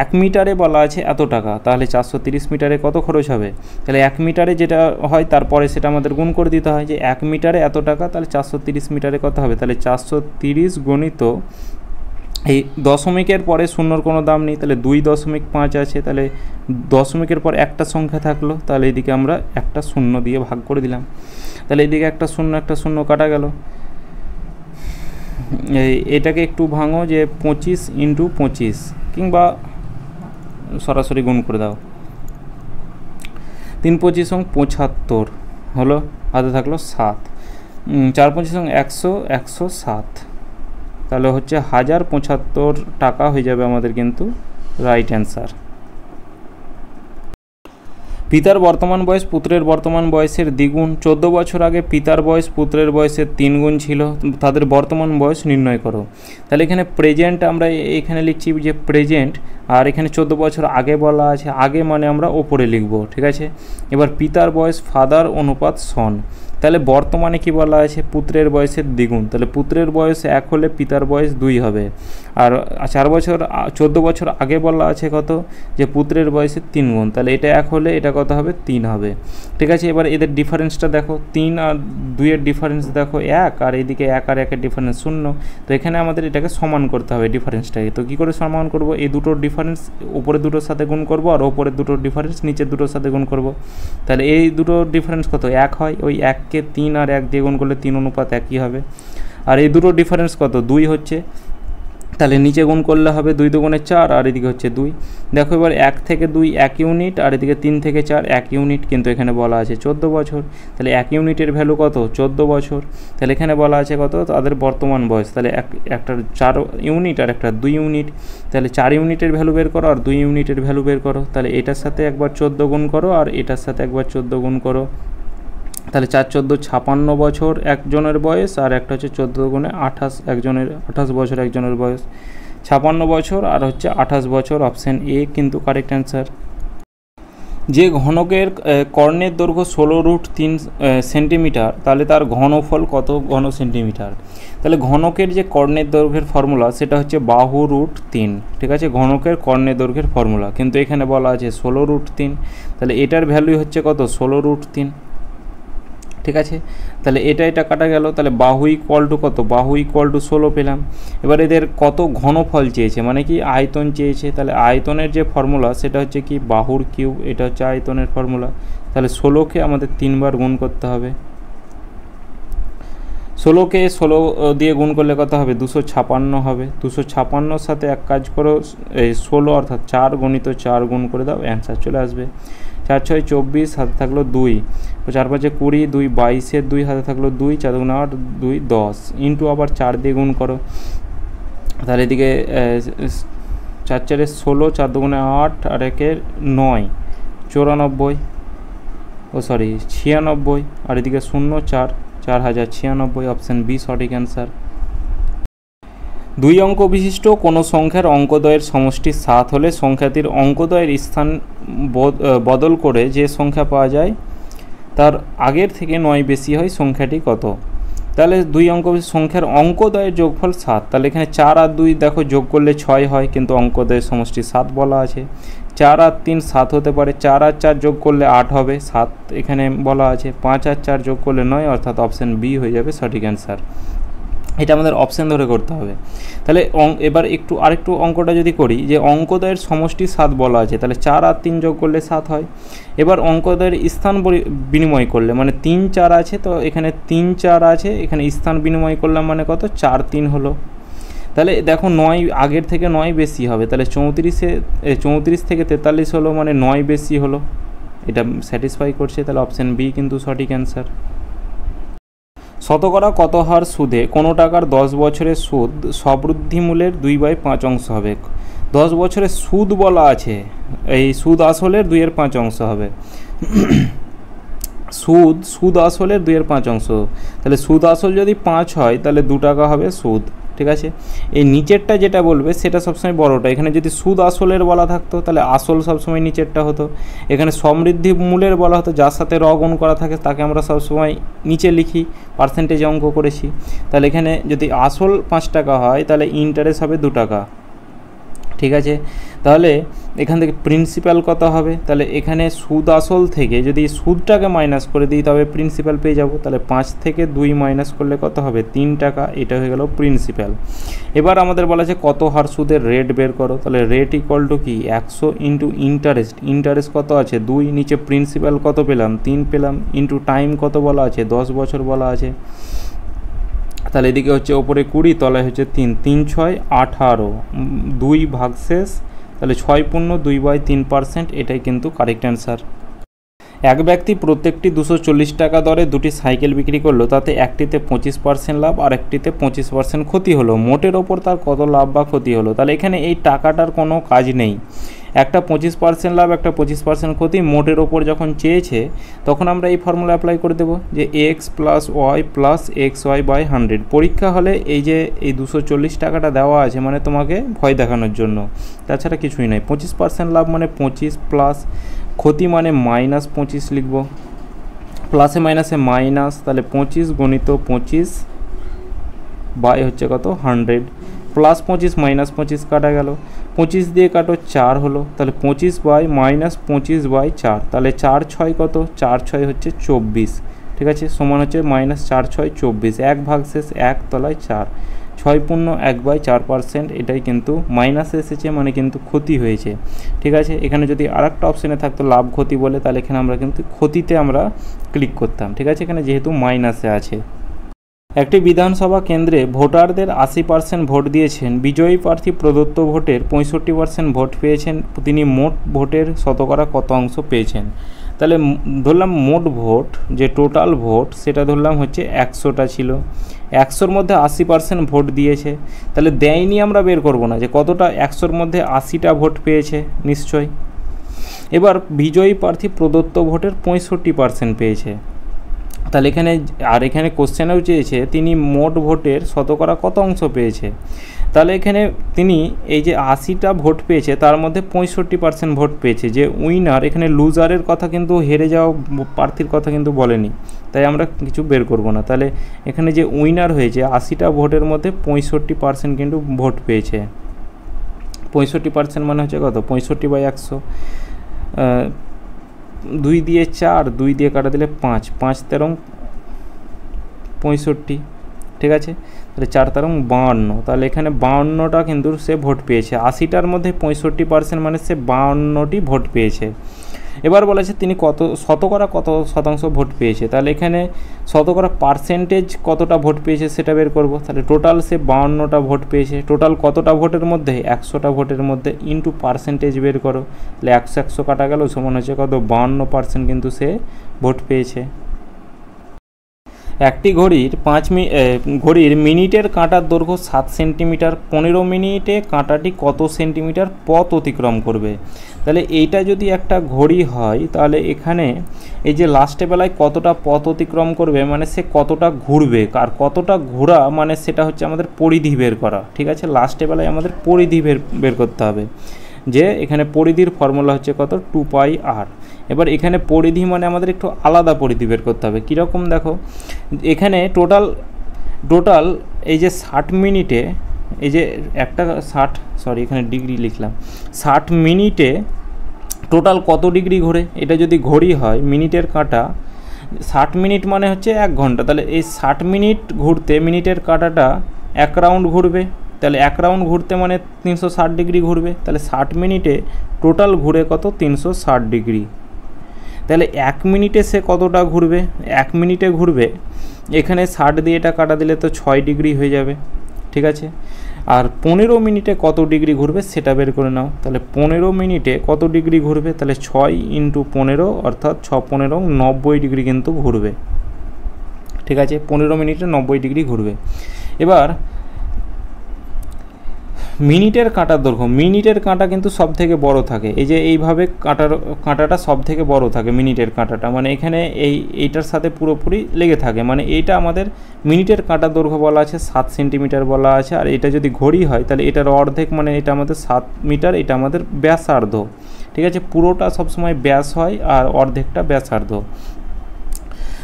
Speaker 1: 1 মিটারে বলা আছে এত টাকা, তাহলে 430 মিটারে কত খরচ হবে, তাহলে 1 মিটারে যেটা হয় তারপরে সেটা আমাদের গুণ করে দিতে হয়, যে 1 মিটারে এত টাকা, তাহলে 430 মিটারে কত হবে, তাহলে 430 গণিত এই দশমিকের পরে শূন্যর কোনো দাম নেই, তাহলে 2.5 আছে, তাহলে দশমিকের পর একটা সংখ্যা থাকলো, তাহলে এদিকে আমরা একটা শূন্য দিয়ে ভাগ করে দিলাম, তাহলে এদিকে একটা শূন্য কাটা গেল। এটাকে একটু ভাঙো, যে 25 × 25, কিংবা সরাসরি গুণ করে দাও, 3 × 25 = 75 হলো, হাতে থাকলো 7, 4 × 25 = 100, 107, তাহলে হচ্ছে 1075 টাকা হয়ে যাবে আমাদের কিন্তু রাইট অ্যান্সার। পিতার বর্তমান বয়স পুত্রের বর্তমান বয়সের দ্বিগুণ, 14 বছর আগে পিতার বয়স পুত্রের বয়সের 3 গুণ ছিল, তাদের বর্তমান বয়স নির্ণয় করো। তাহলে এখানে প্রেজেন্ট আমরা এখানে লিখছি যে প্রেজেন্ট, আর এখানে 14 বছর আগে বলা আছে, আগে মানে আমরা ওপরে লিখব, ঠিক আছে। এবার পিতার বয়স ফাদার অনুপাত সন, তাহলে বর্তমানে কি বলা আছে পুত্রের বয়সের দ্বিগুণ, তাহলে পুত্রের বয়স 1 হলে পিতার বয়স 2 হবে, আর 14 বছর আগে বলা আছে কত, যে পুত্রের বয়সের 3 গুণ, তাহলে এটা 1 হলে এটা কত হবে 3 হবে, ঠিক আছে। এবার এদের ডিফারেন্সটা দেখো, 3 আর 2-এর ডিফারেন্স দেখো 1, আর এইদিকে 1 আর 1-এর ডিফারেন্স 0, তো এখানে আমাদের এটাকে সমান করতে হবে ডিফারেন্সটাকে। তো কী করে সমান করব, এই দুটোর ডিফারেন্স উপরে দুটোর সাথে গুণ করব, আর ওপরের দুটোর ডিফারেন্স নিচের দুটোর সাথে গুণ করব, তাহলে এই দুটোর ডিফারেন্স কত 1 হয়, ওই 1কে 3 আর 1 দিয়ে গুণ করলে 3 অনুপাত 1ই হবে, আর এই দুটোর ডিফারেন্স কত 2 হচ্ছে, তাহলে নিচে গুণ করলে হবে 2 দুগুণে 4 আর এদিকে হচ্ছে 2। দেখো এবার 1 থেকে 2 1 ইউনিট আর এদিকে 3 থেকে 4 1 ইউনিট, কিন্তু এখানে বলা আছে 14 বছর। তাহলে 1 ইউনিটের ভ্যালু কত? 14 বছর। তাহলে এখানে বলা আছে কত? তাদের বর্তমান বয়স। তাহলে একটা 4 ইউনিট আর একটা 2 ইউনিট। তাহলে 4 ইউনিটের ভ্যালু বের করো আর 2 ইউনিটের ভ্যালু বের করো। তাহলে এটার সাথে একবার 14 গুণ করো আর এটার সাথে একবার 14 গুণ করো। তাহলে 4 14 56 বছর একজনের বয়স, আর একটা হচ্ছে 14 গুণে 28 একজনের 28 বছর একজনের বয়স। 56 বছর আর হচ্ছে 28 বছর, অপশান এ কিন্তু কারেক্ট অ্যান্সার। যে ঘনকের কর্ণের দৈর্ঘ্য 16√3 সেন্টিমিটার, তাহলে তার ঘনফল কত ঘন সেন্টিমিটার? তাহলে ঘনকের যে কর্ণের দৈর্ঘ্যের ফর্মুলা সেটা হচ্ছে বাহু রুট 3, ঠিক আছে, ঘনকের কর্ণের দৈর্ঘ্যের ফর্মুলা, কিন্তু এখানে বলা আছে 16√3। তাহলে এটার ভ্যালু হচ্ছে কত? 16√3, ঠিক আছে। তাহলে এটা কাটা গেল। তাহলে বাহু ইকুয়াল টু কত? বাহু ইকুয়াল টু 16 পেলাম। এবার এদের কত ঘনফল চেয়েছে, মানে কি আয়তন চেয়েছে। তাহলে আয়তনের যে ফর্মুলা সেটা হচ্ছে কি বাহুর কিউব, এটা হচ্ছে আয়তনের ফর্মুলা। তাহলে 16কে আমাদের 3 বার গুণ করতে হবে। 16কে 16 দিয়ে গুণ করলে কত হবে? 256 হবে। 256 সাথে এক কাজ করো, এই 16 অর্থাৎ 4 গুণিত 4 গুণ করে দাও, অ্যান্সার চলে আসবে। 4 6 24, হাতে থাকলো 2, 4 5 20, 2 22, 2 হাতে থাকলো 2, 4 গুণ 8, 2 10, ইন্টু আবার 4 দিয়ে গুণ করো। তাহলে এদিকে 4 4 16, 4 দুগুণে 8 আর 1 9, 94, ও সরি 96, আর এদিকে 0 4 4096, অপশান বি সঠিক অ্যান্সার। 2 অঙ্ক বিশিষ্ট কোনো সংখ্যার অঙ্কদ্বয়ের সমষ্টি 7 হলে সংখ্যাটির অঙ্কদ্বয়ের স্থান বদল করে যে সংখ্যা পাওয়া যায় তার আগের থেকে 9 বেশি হয়, সংখ্যাটি কত? তাহলে 2 অঙ্ক সংখ্যার অঙ্কদ্বয়ের যোগফল 7। তাহলে এখানে 4 আর 2 দেখো যোগ করলে 6 হয়, কিন্তু অঙ্কদ্বয়ের সমষ্টি 7 বলা আছে। 4 আর 3 7 হতে পারে, 4 আর 4 যোগ করলে 8 হবে, 7 এখানে বলা আছে। 5 আর 4 যোগ করলে 9, অর্থাৎ অপশান বি হয়ে যাবে সঠিক অ্যান্সার। এটা আমাদের অপশান ধরে করতে হবে। তাহলে এবার আরেকটু অঙ্কটা যদি করি, যে অঙ্কদ্বয়ের সমষ্টি 7 বলা আছে, তাহলে 4 আর 3 যোগ করলে 7 হয়। এবার অঙ্কদ্বয়ের স্থান বিনিময় করলে, মানে 3 4 আছে, তো এখানে 3 4 আছে, এখানে স্থান বিনিময় করলাম মানে কত? 4 3 হলো। তাহলে দেখো 9 আগের থেকে 9 বেশি হবে, তাহলে 34 থেকে 43 হলো, মানে 9 বেশি হলো, এটা স্যাটিসফাই করছে। তাহলে অপশান বি কিন্তু সঠিক অ্যান্সার। শতকরা কত হার সুদে কোনো টাকার 10 বছরের সুদ সবৃদ্ধিমূলের 2/5 অংশ হবে? 10 বছরের সুদ বলা আছে, এই সুদ আসলের 2/5 অংশ হবে। সুদ আসলের 2/5 অংশ, তাহলে সুদ আসল যদি 5 হয় তাহলে 2 টাকা হবে সুদ, ঠিক আছে। এই নিচেরটা যেটা বলবে সেটা সবসময় বড়টা। এখানে যদি সুদ আসলের বলা থাকতো তাহলে আসল সবসময় নিচেরটা হতো। এখানে সমৃদ্ধি মূলের বলা হতো, যার সাথে র গুণ করা থাকে তাকে আমরা সবসময় নিচে লিখি, পার্সেন্টেজ অঙ্ক করেছি। তাহলে এখানে যদি আসল 5 টাকা হয় তাহলে ইন্টারেস্ট হবে 2 টাকা, ঠিক আছে। তাহলে এখান থেকে প্রিন্সিপাল কত হবে? তাহলে এখানে সুদ আসল থেকে যদি সুদটাকে মাইনাস করে দিই তবে প্রিন্সিপাল পেয়ে যাব। তাহলে 5 থেকে 2 মাইনাস করলে কত হবে? 3 টাকা, এটা হয়ে গেল প্রিন্সিপাল। এবার আমাদের বলা আছে কত হার সুদের রেট বের করো। তাহলে রেট ইকুয়াল টু কি? 100 ইন্টু ইন্টারেস্ট কত আছে? 2, নিচে প্রিন্সিপাল কত পেলাম? 3 পেলাম, ইন্টু টাইম কত বলা আছে? 10 বছর বলা আছে। তাহলে এদিকে হচ্ছে ওপরে 20, তলায় হচ্ছে 3, 3 6 18, 2 ভাগশেষ, তাহলে 6 পূর্ণ 2/3%, এটাই কিন্তু কারেক্ট অ্যান্সার। এক ব্যক্তি প্রত্যেকটি 240 টাকা দরে দুটি সাইকেল বিক্রি করলো, তাতে একটিতে 25% লাভ আর একটিতে 25% ক্ষতি হলো। মোটের ওপর তার কত লাভ বা ক্ষতি হলো? তাহলে এখানে এই টাকাটার কোনো কাজ নেই, একটা 25% লাভ একটা 25% ক্ষতি, মোটের ওপর যখন চেয়েছে তখন আমরা এই ফর্মুলা অ্যাপ্লাই করে দেবো যে x + y + xy/100। পরীক্ষা হলে এই যে এই 240 টাকাটা দেওয়া আছে মানে তোমাকে ভয় দেখানোর জন্য, তাছাড়া কিছুই নয়। 25% লাভ মানে 25 প্লাস ক্ষতি মানে -25 লিখব, প্লাসে মাইনাসে মাইনাস, তাহলে 25 গুণিত 25 বাই হচ্ছে কত? 100, প্লাস 25 মাইনাস 25 কাটা গেল, 25 দিয়ে কাটো 4 হলো, তাহলে 25 বাই -25/4, তাহলে 4 6 কত? 4 6 হচ্ছে 24, ঠিক আছে, সমান হচ্ছে -4 6 24, 1 ভাগশেষ 1, তলায় 4, 6 পূর্ণ 1/4%, এটাই কিন্তু মাইনাস এসেছে মানে কিন্তু ক্ষতি হয়েছে, ঠিক আছে। এখানে যদি আরেকটা অপশানে থাকতো লাভ ক্ষতি বলে, তাহলে এখানে আমরা কিন্তু ক্ষতিতে আমরা ক্লিক করতাম, ঠিক আছে। এখানে যেহেতু মাইনাসে আছে। একটি বিধানসভা কেন্দ্রে ভোটারদের 80% ভোট দিয়েছেন, বিজয়ী প্রার্থী প্রদত্ত ভোটের 65% ভোট পেয়েছেন, তিনি মোট ভোটের শতকরা কত অংশ পেয়েছেন? তাহলে ধরলাম মোট ভোট যে টোটাল ভোট সেটা ধরলাম হচ্ছে 100টা ছিল, 100-র মধ্যে 80% ভোট দিয়েছে, তাহলে দেয়নি আমরা বের করব না যে কতটা 100-র মধ্যে 80টা ভোট পেয়েছে, নিশ্চয়ই। এবার বিজয়ী প্রার্থী প্রদত্ত ভোটের 65% পেয়েছে, তাহলে এখানে কোশ্চেনেও চেয়েছে তিনি মোট ভোটের শতকরা কত অংশ পেয়েছে, তাহলে এখানে তিনি এই যে 80টা ভোট পেয়েছে তার মধ্যে 65% ভোট পেয়েছে, যে উইনার, এখানে লুজারের কথা কিন্তু হেরে যাওয়া প্রার্থীর কথা কিন্তু বলেনি, তাই আমরা কিছু বের করব না। তাহলে এখানে যে উইনার হয়েছে 80টা ভোটের মধ্যে 65% কিন্তু ভোট পেয়েছে। 65% মানে হচ্ছে কত, 65/100, 2 দিয়ে 4, 2 দিয়ে কাটা দিলে 5, 5 তেরং 65, ঠিক আছে, তাহলে 4 তেরং 52, তাহলে এখানে 52টা কিন্তু সে ভোট পেয়েছে। 80টার মধ্যে 65% মানে সে 52টি ভোট পেয়েছে। এবার বলেছে তিনি শতকরা কত শতাংশ ভোট পেয়েছে, তাহলে এখানে শতকরা পার্সেন্টেজ কতটা ভোট পেয়েছে সেটা বের করব। তাহলে টোটাল সে 52টা ভোট পেয়েছে, টোটাল কতটা ভোটের মধ্যে, 100টা ভোটের মধ্যে, ইন্টু পার্সেন্টেজ বের করো, তাহলে 100 কাটা গেল সমান হচ্ছে কত, 52% কিন্তু সে ভোট পেয়েছে। একটি ঘড়ির মিনিটের কাঁটার দৈর্ঘ্য 7 সেন্টিমিটার, 15 মিনিটে কাঁটাটি কত সেন্টিমিটার পথ অতিক্রম করবে? তাহলে এইটা যদি একটা ঘড়ি হয় তাহলে এখানে এই যে লাস্টে বেলায় কতটা পথ অতিক্রম করবে মানে সে কতটা ঘুরবে, আর কতটা ঘোরা মানে সেটা হচ্ছে আমাদের পরিধি বের করা, ঠিক আছে, লাস্টে বেলায় আমাদের পরিধি বের করতে হবে, যে এখানে পরিধির ফর্মুলা হচ্ছে কত, 2πr। এবার এখানে পরিধি মানে আমাদের একটু আলাদা পরিধি বের করতে হবে, কীরকম দেখো, এখানে টোটাল এই যে 60 মিনিটে, এই যে একটা 60, সরি এখানে ডিগ্রি লিখলাম, 60 মিনিটে টোটাল কত ডিগ্রি ঘোরে, এটা যদি ঘড়ি হয় মিনিটের কাঁটা, 60 মিনিট মানে হচ্ছে 1 ঘন্টা, তাহলে এই 60 মিনিট ঘুরতে মিনিটের কাঁটাটা 1 রাউন্ড ঘুরবে, তাহলে 1 রাউন্ড ঘুরতে মানে 360 ডিগ্রি ঘুরবে, তাহলে 60 মিনিটে টোটাল ঘুরে কত, 360 ডিগ্রি। তাহলে 1 মিনিটে সে কতটা ঘুরবে, 1 মিনিটে ঘুরবে, এখানে 60 দিয়ে এটা কাটা দিলে তো 6 ডিগ্রি হয়ে যাবে, ঠিক আছে, আর 15 মিনিটে কত ডিগ্রি ঘুরবে সেটা বের করে নাও। তাহলে 15 মিনিটে কত ডিগ্রি ঘুরবে, তাহলে 6 × 15 অর্থাৎ 6×15 90 ডিগ্রি কিন্তু ঘুরবে, ঠিক আছে, 15 মিনিটে 90 ডিগ্রি ঘুরবে। এবার মিনিটের কাঁটার দৈর্ঘ্য, মিনিটের কাঁটা কিন্তু সব থেকে বড় থাকে, এই যে এইভাবে কাঁটাটা সব থেকে বড় থাকে মিনিটের কাঁটাটা, মানে এখানে এইটার সাথে পুরোপুরি লেগে থাকে, মানে এইটা আমাদের মিনিটের কাঁটার দৈর্ঘ্য বলা আছে 7 সেন্টিমিটার বলা আছে, আর এটা যদি ঘড়ি হয় তাহলে এটার অর্ধেক মানে এটা আমাদের 7 মিটার, এটা আমাদের ব্যাসার্ধ, ঠিক আছে, পুরোটা সবসময় ব্যাস হয় আর অর্ধেকটা ব্যাসার্ধ।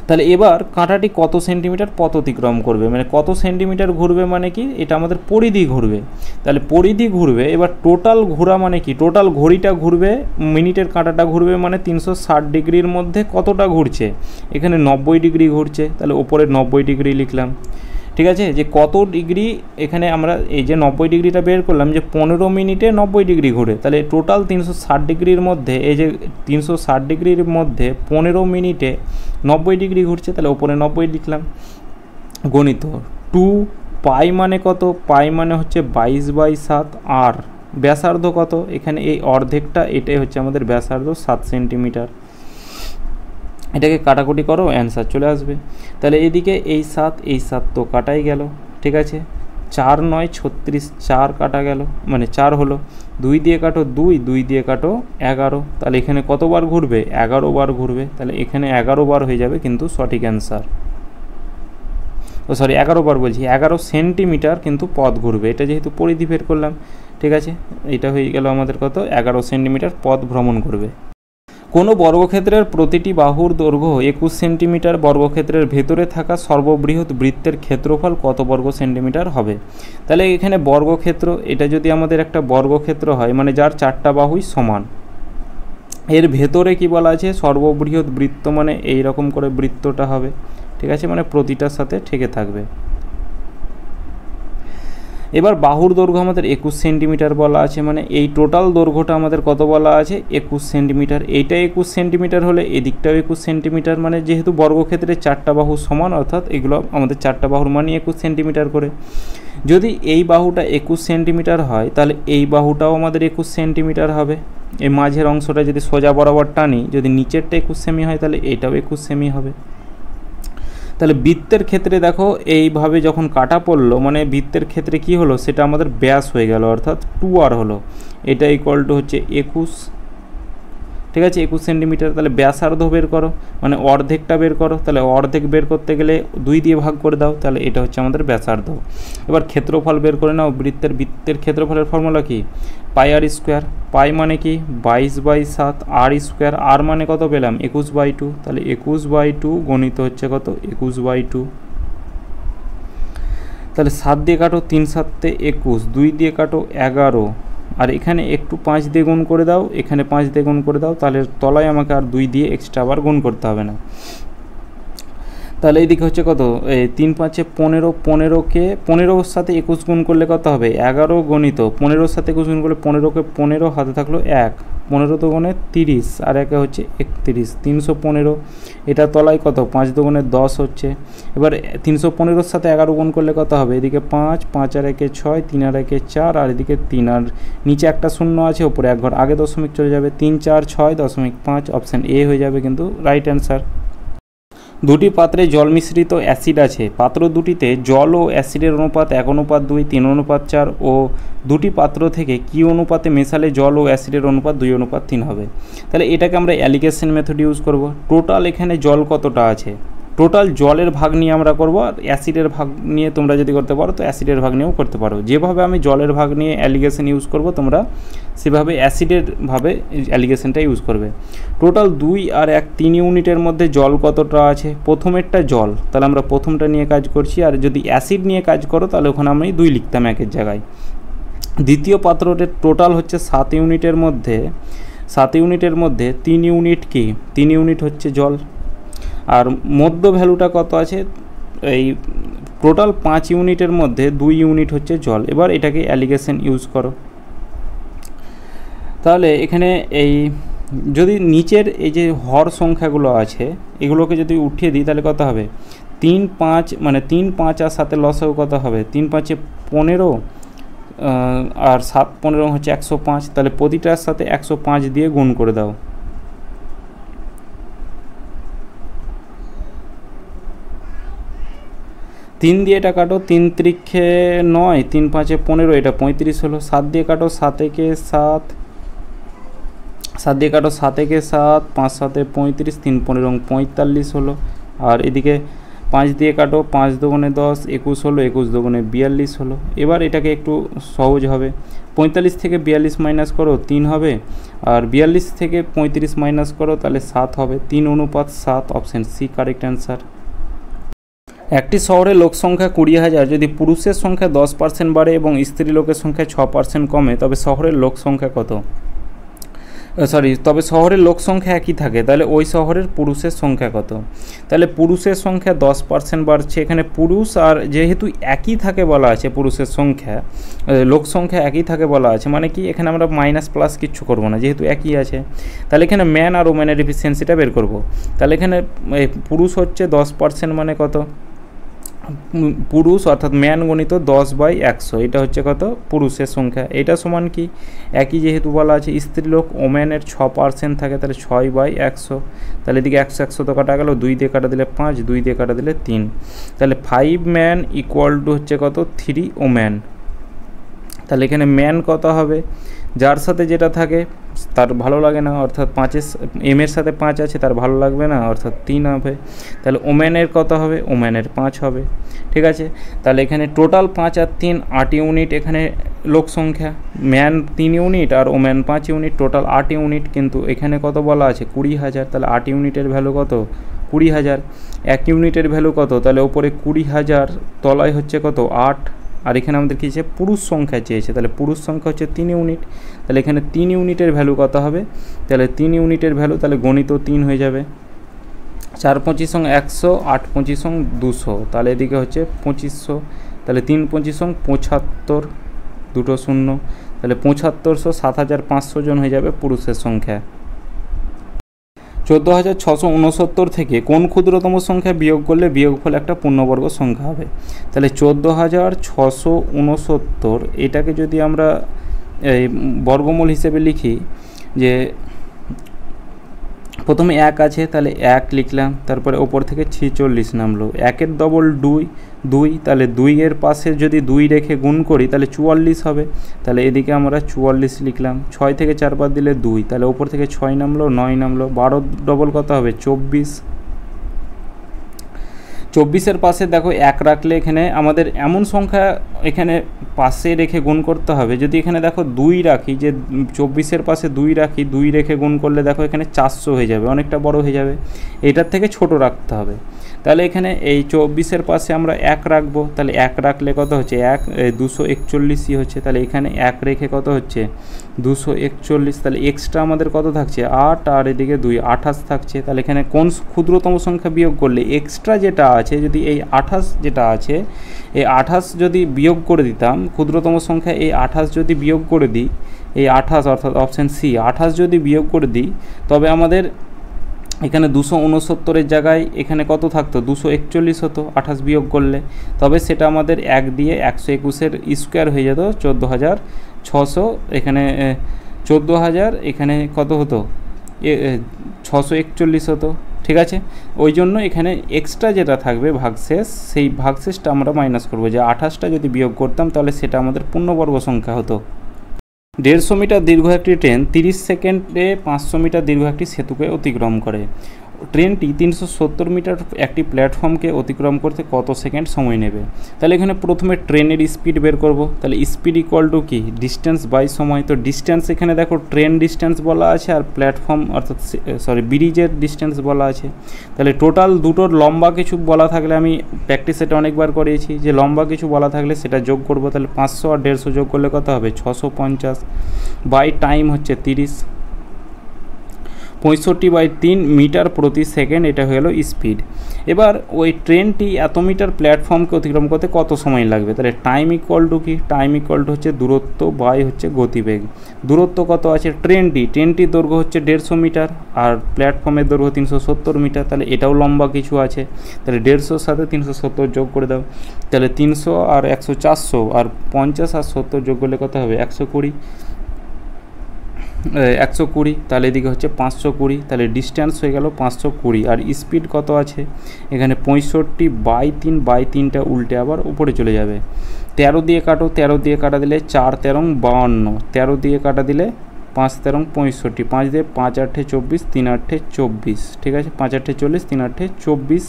Speaker 1: তাহলে এবার কাঁটাটি কত সেন্টিমিটার পথ অতিক্রম করবে, মানে কত সেন্টিমিটার ঘুরবে মানে কি, এটা আমাদের পরিধি ঘুরবে, তাহলে পরিধি ঘুরবে। এবার টোটাল ঘোরা মানে কি, টোটাল ঘড়িটা ঘুরবে, মিনিটের কাঁটাটা ঘুরবে মানে 360 ডিগ্রির মধ্যে কতটা ঘুরছে, এখানে 90 ডিগ্রি ঘুরছে, তাহলে ওপরে 90 ডিগ্রি লিখলাম, ঠিক আছে, যে কত ডিগ্রি, এখানে আমরা এই যে 90 ডিগ্রিটা বের করলাম যে 15 মিনিটে 90 ডিগ্রি ঘুরে, তাহলে টোটাল 360 ডিগ্রির মধ্যে, এই যে 360 ডিগ্রির মধ্যে 15 মিনিটে 90 ডিগ্রি ঘুরছে, তাহলে ওপরে 90 লিখলাম, গণিত 2 পাই মানে কত, পাই মানে হচ্ছে 22/7, আর ব্যাসার্ধ কত, এখানে এই অর্ধেকটা এটাই হচ্ছে আমাদের ব্যাসার্ধ 7 সেন্টিমিটার। এটাকে কাটাকুটি করো, অ্যান্সার চলে আসবে। তাহলে এইদিকে এই 7 তো কাটাই গেল, ঠিক আছে, 4 × 9 = 36, 4 কাটা গেল মানে 4 হলো, 2 দিয়ে কাটো 2, 2 দিয়ে কাটো 11, তাহলে এখানে কতবার ঘুরবে, 11 বার ঘুরবে, তাহলে এখানে 11 বার হয়ে যাবে কিন্তু সঠিক অ্যান্সার, 11 বার বলছি, 11 সেন্টিমিটার কিন্তু পথ ঘুরবে, এটা যেহেতু পরিধি বের করলাম, ঠিক আছে, এটা হয়ে গেল আমাদের কত, 11 সেন্টিমিটার পথ ভ্রমণ করবে। কোনো বর্গক্ষেত্রের প্রতিটি বাহুর দৈর্ঘ্য 21 সেন্টিমিটার, বর্গক্ষেত্রের ভেতরে থাকা সর্ববৃহৎ বৃত্তের ক্ষেত্রফল কত বর্গ সেন্টিমিটার হবে? তাহলে এখানে বর্গক্ষেত্র, এটা যদি আমাদের একটা বর্গক্ষেত্র হয় মানে যার 4টা বাহুই সমান, এর ভেতরে কি বলা আছে, সর্ববৃহৎ বৃত্ত মানে এই রকম করে বৃত্তটা হবে, ঠিক আছে, মানে প্রতিটার সাথে ঠেকে থাকবে। এবার বাহুর দৈর্ঘ্য আমাদের 21 সেন্টিমিটার বলা আছে, মানে এই টোটাল দৈর্ঘ্যটা আমাদের কত বলা আছে 21 সেন্টিমিটার। এইটা 21 সেন্টিমিটার হলে এদিকটাও 21 সেন্টিমিটার, মানে যেহেতু বর্গক্ষেত্রে চারটা বাহু সমান, অর্থাৎ এগুলো আমাদের চারটা বাহুর মানই 21 সেন্টিমিটার করে। যদি এই বাহুটা 21 সেন্টিমিটার হয় তাহলে এই বাহুটাও আমাদের 21 সেন্টিমিটার হবে। এই মাঝের অংশটা যদি সোজা বরাবর টানি, যদি নিচেরটা 21 সেমি হয় তাহলে এটাও 21 সেমি হবে। তাহলে বৃত্তের ক্ষেত্রে দেখো এইভাবে যখন কাটা পড়লো, মানে বৃত্তের ক্ষেত্রে কি হলো, সেটা আমাদের ব্যাস হয়ে গেল, অর্থাৎ 2r হলো। এটা ইকুয়াল টু হচ্ছে 21, ঠিক আছে, 21 সেন্টিমিটার। তাহলে ব্যাসার্ধ বের করো, মানে অর্ধেকটা বের করো। তাহলে অর্ধেক বের করতে গেলে 2 দিয়ে ভাগ করে দাও, তাহলে এটা হচ্ছে আমাদের ব্যাসার্ধ। এবার ক্ষেত্রফল বের করে নাও। বৃত্তের ক্ষেত্রফলের ফর্মুলা কি, পাই আর স্কোয়ার। পাই মানে কি 22/7, আর স্কোয়ার, আর মানে কত পেলাম 21/2। তাহলে 21/2 গণিত হচ্ছে কত 21/2। তাহলে 7 দিয়ে কাটো, 3 7 21, 2 দিয়ে কাটো 11, আর এখানে একটু 5 দিয়ে গুণ করে দাও, এখানে 5 দিয়ে গুণ করে দাও, তাহলে তলায় আমাকে আর 2 দিয়ে এক্সট্রা আবার গুণ করতে হবে না। তাহলে এইদিকে হচ্ছে কত 3 5 15, 15কে 15-র সাথে 21 গুণ করলে কত হবে 11 গণিত 15-র সাথে 21 গুণ করলে 15কে 15, হাতে থাকলো 1, 15 দুগুণে 30, আর একে হচ্ছে 31, 315। এটা তলায় কত 5 দুগুণে 10 হচ্ছে। এবার 315-র সাথে 11 গুণ করলে কত হবে, এদিকে 5, 5 আর একে 6, 3 আর একে 4, আর এদিকে 3, আর নিচে একটা শূন্য আছে, ওপরে এক ঘর, আগে দশমিক চলে যাবে, 3 4 6.5। অপশান এ হয়ে যাবে কিন্তু রাইট অ্যান্সার। দুটি পাত্রে জল মিশ্রিত অ্যাসিড আছে। পাত্র দুটিতে জল ও অ্যাসিডের অনুপাত 1:2, 3:4 ও দুটি পাত্র থেকে কি অনুপাতে মেশালে জল ও অ্যাসিডের অনুপাত 2:3 হবে। তাহলে এটাকে আমরা অ্যালিগেশন মেথড ইউজ করব। টোটাল এখানে জল কতটা আছে, টোটাল জলের ভাগ নিয়ে আমরা করব, আর অ্যাসিডের ভাগ নিয়ে তোমরা যদি করতে পারো তো অ্যাসিডের ভাগ নিয়েও করতে পারো। যেভাবে আমি জলের ভাগ নিয়ে অ্যালিগেশন ইউজ করব, তোমরা সেভাবে অ্যাসিডের ভাবে অ্যালিগেশনটা ইউজ করবে। টোটাল 2 আর 1 3 ইউনিটের মধ্যে জল কতটা আছে, প্রথমেরটা জল, তাহলে আমরা প্রথমটা নিয়ে কাজ করছি, আর যদি অ্যাসিড নিয়ে কাজ করো তাহলে ওখানে আমি 2 লিখতাম একের জায়গায়। দ্বিতীয় পাত্রটির টোটাল হচ্ছে 7 ইউনিটের মধ্যে 3 ইউনিট কি 3 ইউনিট হচ্ছে জল, আর মধ্য ভ্যালুটা কত আছে, এই টোটাল 5 ইউনিটের মধ্যে 2 ইউনিট হচ্ছে জল। এবার এটাকে অ্যালিগেশন ইউজ করো। তাহলে এখানে এই যদি নিচের এই যে হর সংখ্যাগুলো আছে এগুলোকে যদি উঠিয়ে দিই তাহলে কত হবে 3 5, মানে 3 5 আর 7 লসও কত হবে 3 5 15, আর 7 15 হচ্ছে 105। তাহলে প্রতিটার সাথে 105 দিয়ে গুণ করে দাও। তিন দিয়ে এটা কাটো, 3 3 9, 3 5 15, এটা 35 হলো। 7 দিয়ে কাটো, 7 একে 7, 7 দিয়ে কাটো, 7 একে 7, 5 7 35, 3 15 45 হলো। আর এদিকে 5 দিয়ে কাটো, 5 দুগুণে 10, 21 হলো, 21 দুগুণে 42 হলো। এবার এটাকে একটু সহজ হবে, 45 থেকে 42 মাইনাস করো 3 হবে, আর 42 থেকে 35 মাইনাস করো তাহলে 7 হবে, 3:7। Option C correct answer. একটি শহরে লোক সংখ্যা 20,000, যদি পুরুষের সংখ্যা 10% বাড়ে এবং স্ত্রী লোকের সংখ্যা 6% কমে তবে শহরের লোক সংখ্যা কত, তবে শহরের লোক সংখ্যা একই থাকে, তাহলে ওই শহরের পুরুষের সংখ্যা কত। তাহলে পুরুষের সংখ্যা 10% বাড়ছে, এখানে পুরুষ আর যেহেতু একই থাকে বলা আছে, পুরুষের সংখ্যা লোক সংখ্যা একই থাকে বলা আছে, মানে কি এখানে আমরা মাইনাস প্লাস কিচ্ছু করবো না, যেহেতু একই আছে। তাহলে এখানে ম্যান আর ওম্যানের এফিসিয়েন্সিটা বের করব। তাহলে এখানে পুরুষ হচ্ছে 10%, মানে কত পুরুষ অর্থাৎ ম্যান গণিত 10/100, এটা হচ্ছে কত পুরুষের সংখ্যা। এটা সমান কি একই যেহেতু বলা আছে, স্ত্রী লোক ওম্যানের 6% থাকে, তাহলে 6/100। তাহলে এদিকে 100 100 তো কাটা গেল, 2 দিয়ে কাটা দিলে 5, 2 দিয়ে কাটা দিলে 3, তাহলে 5 ম্যান ইকুয়াল টু হচ্ছে কত 3 ওম্যান। তাহলে এখানে ম্যান কত হবে, যার সাথে যেটা থাকে তার ভালো লাগে না, অর্থাৎ 5 এর সাথে 5 আছে তার ভালো লাগবে না, অর্থাৎ 3 হবে। তাহলে ওম্যানের কত হবে, ওম্যানের 5 হবে, ঠিক আছে। তাহলে এখানে টোটাল 5 আর 3 8 ইউনিট এখানে লোক সংখ্যা, ম্যান 3 ইউনিট আর ওম্যান 5 ইউনিট, টোটাল 8 ইউনিট। কিন্তু এখানে কত বলা আছে 20,000, তাহলে 8 ইউনিটের ভ্যালু কত 20,000। 1 ইউনিটের ভ্যালু কত, তাহলে ওপরে 20,000, তলায় হচ্ছে কত 8, আর এখানে আমাদের কী চেয়েছে পুরুষ সংখ্যা চেয়েছে, তাহলে পুরুষ সংখ্যা হচ্ছে 3 ইউনিট। তাহলে এখানে 3 ইউনিটের ভ্যালু কত হবে, তাহলে 3 ইউনিটের ভ্যালু তাহলে গণিত 3 হয়ে যাবে। 4 25 100, 8 25 200, তাহলে এদিকে হচ্ছে 2500, তাহলে 3 25 75, দুটো শূন্য, তাহলে 7500 7500 জন হয়ে যাবে পুরুষের সংখ্যা। 14,669 থেকে কোন ক্ষুদ্রতম সংখ্যা বিয়োগ করলে বিয়োগফল একটা পূর্ণবর্গ সংখ্যা হবে? তাহলে 14,669 এটাকে যদি আমরা এই বর্গমূল হিসেবে লিখি, যে প্রথমে 1 আছে, তাহলে 1 লিখলাম, তারপরে ওপর থেকে 46 নামলো, 1-এর ডবল 2, তাহলে 2-এর পাশে যদি 2 রেখে গুণ করি তাহলে 44 হবে, তাহলে এদিকে আমরা 44 লিখলাম। 6 থেকে 4 বাদ দিলে 2, তাহলে ওপর থেকে 6 নামলো, 9 নামলো, 12 ডবল কত হবে? 24। 24-এর পাশে দেখো 1 রাখলে এখানে আমাদের এমন সংখ্যা এখানে পাশে রেখে গুণ করতে হবে, যদি এখানে দেখো 2 রাখি, যে 24-এর পাশে 2 রাখি, 2 রেখে গুণ করলে দেখো এখানে 400 হয়ে যাবে, অনেকটা বড় হয়ে যাবে, এটার থেকে ছোট রাখতে হবে। তাহলে এখানে এই 24-এর পাশে আমরা 1 রাখবো, তাহলে 1 রাখলে কত হচ্ছে? 241 হচ্ছে, তাহলে এখানে 1 রেখে কত হচ্ছে? 241, তাহলে এক্সট্রা আমাদের কত থাকছে? 8, আর এদিকে 2, 28 থাকছে। তাহলে এখানে কোন ক্ষুদ্রতম সংখ্যা বিয়োগ করলে এক্সট্রা যেটা আছে, যদি এই 28 যেটা আছে, এই 28 যদি বিয়োগ করে দিতাম ক্ষুদ্রতম সংখ্যা, এই 28 যদি বিয়োগ করে দিই, এই 28 অর্থাৎ অপশান সি 28 যদি বিয়োগ করে দিই, তবে আমাদের এখানে 269-এর জায়গায় এখানে কত থাকতো? 241 হতো 28 বিয়োগ করলে, তবে সেটা আমাদের 1 দিয়ে 121-এর স্কোয়ার হয়ে যেত 14,600, এখানে 14,000, এখানে কত হতো? 641 হতো। ঠিক আছে, ওই জন্য এখানে এক্সট্রা যেটা থাকবে ভাগশেষ, সেই ভাগশেষটা আমরা মাইনাস করবো, যে 28টা যদি বিয়োগ করতাম তাহলে সেটা আমাদের পূর্ণবর্গ সংখ্যা হতো। 150 মিটার দীর্ঘ একটি ট্রেন 30 সেকেন্ডে 500 মিটার দীর্ঘ একটি সেতুকে অতিক্রম করে। ট্রেনটি 370 মিটার একটি প্ল্যাটফর্মকে অতিক্রম করতে কত সেকেন্ড সময় নেবে? তাহলে এখানে প্রথমে ট্রেনের স্পিড বের করব, তাহলে স্পিড ইকুয়াল টু কি? ডিস্টেন্স বাই সময়। তো ডিস্টেন্স এখানে দেখো ট্রেন ডিস্টেন্স বলা আছে, আর প্ল্যাটফর্ম অর্থাৎ ব্রিজের ডিস্টেন্স বলা আছে। তাহলে টোটাল দুটোর লম্বা কিছু বলা থাকলে, আমি প্র্যাকটিস এটা অনেকবার করিয়েছি, যে লম্বা কিছু বলা থাকলে সেটা যোগ করব, তাহলে 500 আর 150 যোগ করলে কত হবে? 650, বাই টাইম হচ্ছে 30, 65/3 মিটার প্রতি সেকেন্ড, এটা হয়ে গেল স্পিড। এবার ওই ট্রেনটি এত মিটার প্ল্যাটফর্মকে অতিক্রম করতে কত সময় লাগবে? তাহলে টাইম ইকুয়াল টু কি? টাইম ইকুয়াল টু হচ্ছে দূরত্ব বাই হচ্ছে গতিবেগ। দূরত্ব কত আছে? ট্রেনটির দৈর্ঘ্য হচ্ছে 150 মিটার, আর প্ল্যাটফর্মের দৈর্ঘ্য 370 মিটার, তাহলে এটাও লম্বা কিছু আছে, তাহলে 150-র সাথে 370 যোগ করে দাও, তাহলে 300 আর 100 400, আর 50 আর 70 যোগ করলে কত হবে? 120, তাহলে এদিকে হচ্ছে 520, তাহলে ডিস্ট্যান্স হয়ে গেল 520, আর স্পিড কত আছে এখানে? 65/3/3টা উল্টে আবার উপরে চলে যাবে। 13 দিয়ে কাটো, 13 দিয়ে কাটা দিলে 4 13 52, 13 দিয়ে কাটা দিলে 5 13 65, 5 দিয়ে 5 8 24, 3 8 24, ঠিক আছে, 5 8 40, 3 8 24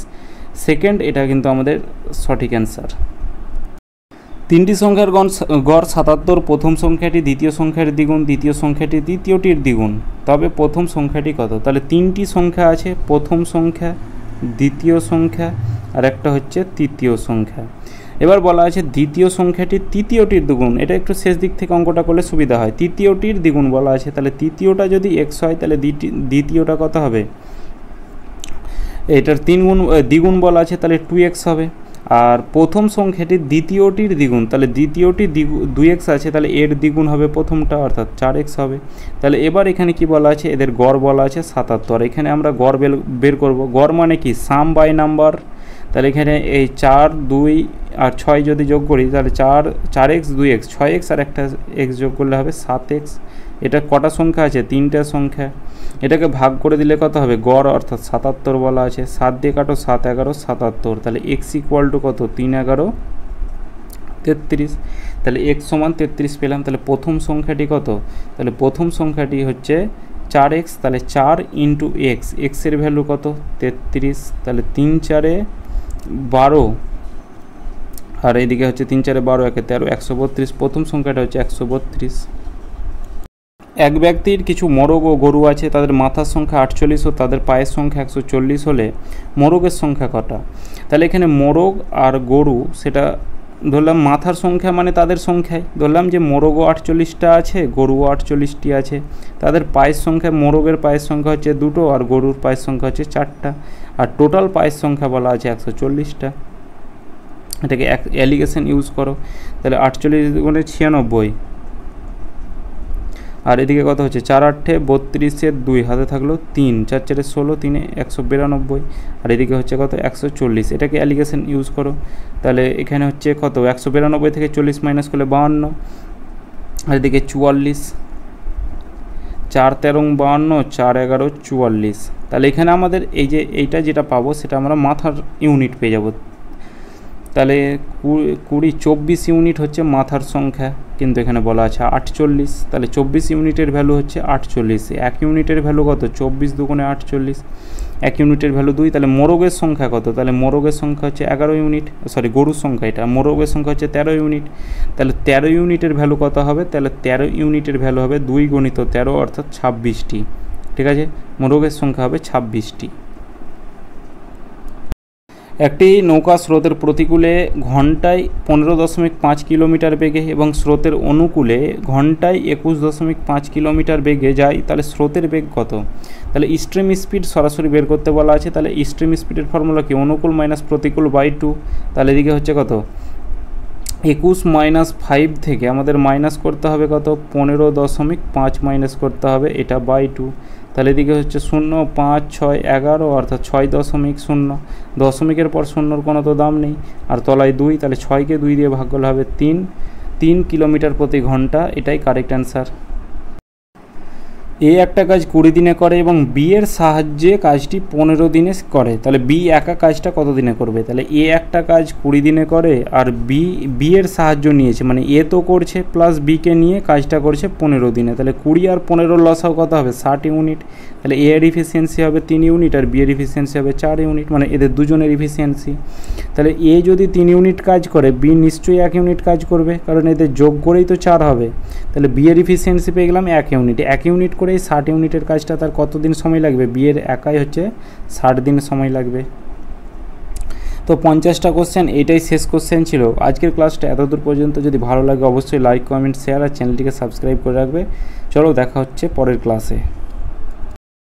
Speaker 1: সেকেন্ড, এটা কিন্তু আমাদের সঠিক অ্যান্সার। 3টি সংখ্যার গড় 77, প্রথম সংখ্যাটি দ্বিতীয় সংখ্যার দ্বিগুণ, দ্বিতীয় সংখ্যাটি তৃতীয়টির দ্বিগুণ, তবে প্রথম সংখ্যাটি কত? তাহলে 3টি সংখ্যা আছে, প্রথম সংখ্যা, দ্বিতীয় সংখ্যা, আর একটা হচ্ছে তৃতীয় সংখ্যা। এবার বলা আছে দ্বিতীয় সংখ্যাটি তৃতীয়টির দ্বিগুণ, এটা একটু শেষ দিক থেকে অঙ্কটা করলে সুবিধা হয়। তৃতীয়টির দ্বিগুণ বলা আছে, তাহলে তৃতীয়টা যদি x হয় তাহলে দ্বিতীয়টা কত হবে? এটার দ্বিগুণ বলা আছে, তাহলে 2x হবে। আর প্রথম সংখ্যাটি দ্বিতীয়টির দ্বিগুণ, তাহলে দ্বিতীয়টি 2x আছে, তাহলে এর দ্বিগুণ হবে প্রথমটা, অর্থাৎ 4x হবে। তাহলে এবার এখানে কি বলা আছে? এদের গড় বলা আছে 77, এখানে আমরা গড় বের করব। গড় মানে কি? সাম বাই নাম্বার, তাহলে এখানে এই 4 2 আর 6 যদি যোগ করি তাহলে 4x 2x, 6x আর একটা x যোগ করলে হবে 7x। এটা কটা সংখ্যা আছে? 3টা সংখ্যা। এটাকে ভাগ করে দিলে কত হবে? গড় অর্থাৎ 77 বলা আছে। 7 দিয়ে কাটো, 7 11 77, তাহলে x ইকুয়াল টু কত? 3 11 33, তাহলে x সমান 33 পেলাম। তাহলে প্রথম সংখ্যাটি কত? তাহলে প্রথম সংখ্যাটি হচ্ছে 4x, তাহলে 4 ইন্টু এক্স, এক্সের ভ্যালু কত? 33, তাহলে 3 4 12, আর এইদিকে হচ্ছে 3 4 12 1 13, 132, প্রথম সংখ্যাটা হচ্ছে 132। এক ব্যক্তির কিছু মোরগ ও গরু আছে, তাদের মাথার সংখ্যা 48 ও তাদের পায়ের সংখ্যা 140 হলে মোরগের সংখ্যা কটা? তাহলে এখানে মোরগ আর গরু সেটা ধরলাম মাথার সংখ্যা, মানে তাদের সংখ্যায় ধরলাম যে মোরগও 48টা আছে, গরুও 48টি আছে। তাদের পায়ের সংখ্যা, মোরগের পায়ের সংখ্যা হচ্ছে 2টো আর গরুর পায়ের সংখ্যা হচ্ছে 4টা, আর টোটাল পায়ের সংখ্যা বলা আছে 140টা। এটাকে অ্যালিগেশন ইউজ করো, তাহলে 48 গুণে 96, আর এদিকে কত হচ্ছে 4 8 32 2 হাতে থাকলো 3, 4 4 16, 3 192, আর এদিকে হচ্ছে কত 140, এটাকে অ্যালিগেশন ইউজ করো, তাহলে এখানে হচ্ছে কত 192 থেকে 40 মাইনাস করলে 52, আর এদিকে 44, 4 13 52, 4 11 44, তাহলে এখানে আমাদের এই যে এইটা যেটা পাবো সেটা আমরা মাথার ইউনিট পেয়ে যাব, তাহলে 20 24 ইউনিট হচ্ছে মাথার সংখ্যা, কিন্তু এখানে বলা আছে 48, তাহলে 24 ইউনিটের ভ্যালু হচ্ছে 48, 1 ইউনিটের ভ্যালু কত 24 দুগুণে 48, 1 ইউনিটের ভ্যালু 2, তাহলে মোরগের সংখ্যা কত, তাহলে মোরগের সংখ্যা হচ্ছে 11 ইউনিট, সরি গরুর সংখ্যা, এটা মোরগের সংখ্যা হচ্ছে 13 ইউনিট, তাহলে 13 ইউনিটের ভ্যালু কত হবে, তাহলে 13 ইউনিটের ভ্যালু হবে 2 গুণিত 13 অর্থাৎ 26টি, ঠিক আছে, মোরগের সংখ্যা হবে 26টি। একটি নৌকা স্রোতের প্রতিকূলে ঘন্টায় 15.5 কিলোমিটার বেগে এবং স্রোতের অনুকূলে ঘন্টায় 21.5 কিলোমিটার বেগে যায়, তাহলে স্রোতের বেগ কত, তাহলে স্ট্রিম স্পিড সরাসরি বের করতে বলা আছে, তাহলে স্ট্রিম স্পিডের ফর্মুলা কি অনুকূল মাইনাস প্রতিকূল বাই 2, তাহলে এদিকে হচ্ছে কত 21 মাইনাস 5 থেকে আমাদের মাইনাস করতে হবে কত 15.5 মাইনাস করতে হবে এটা বাই 2, তাহলে এদিকে হচ্ছে 0 5 6 11 অর্থাৎ 6.0, দশমিকের পর শূন্যর কোনো তো দাম নেই, আর তলায় 2, তাহলে 6কে 2 দিয়ে ভাগ করলে হবে 3 কিলোমিটার প্রতি ঘন্টা, এটাই কারেক্ট অ্যান্সার। এ একটা কাজ 20 দিনে করে এবং বি এর সাহায্যে কাজটি 15 দিনে করে, তাহলে বি একা কাজটা কত দিনে করবে, তাহলে এ একটা কাজ 20 দিনে করে আর বি এর সাহায্য নিয়েছে, মানে এ তো করছে প্লাস বিকে নিয়ে কাজটা করছে 15 দিনে, তাহলে 20 আর 15 লসাও কত হবে 60 ইউনিট, তাহলে এ এর ইফিসিয়েন্সি হবে 3 ইউনিট আর বি এর ইফিসিয়েন্সি হবে 4 ইউনিট, মানে এদের দুজনের ইফিসিয়েন্সি, তাহলে এ যদি 3 ইউনিট কাজ করে বি নিশ্চয়ই 1 ইউনিট কাজ করবে, কারণ এদের যোগ করেই তো 4 হবে, তাহলে বি এর ইফিসিয়েন্সি পেয়ে গেলাম 1 ইউনিট, 1 ইউনিট করে 60 ইউনিটের কাজটা তার কতদিন সময় লাগবে, বি এর একাই হচ্ছে 60 দিন সময় লাগবে। তো 50টা কোশ্চেন, এইটাই শেষ কোশ্চেন ছিল আজকের ক্লাসটা। এতদূর পর্যন্ত যদি ভালো লাগে অবশ্যই লাইক কমেন্ট শেয়ার আর চ্যানেলটিকে সাবস্ক্রাইব করে রাখবে। চলো দেখা হচ্ছে পরের ক্লাসে।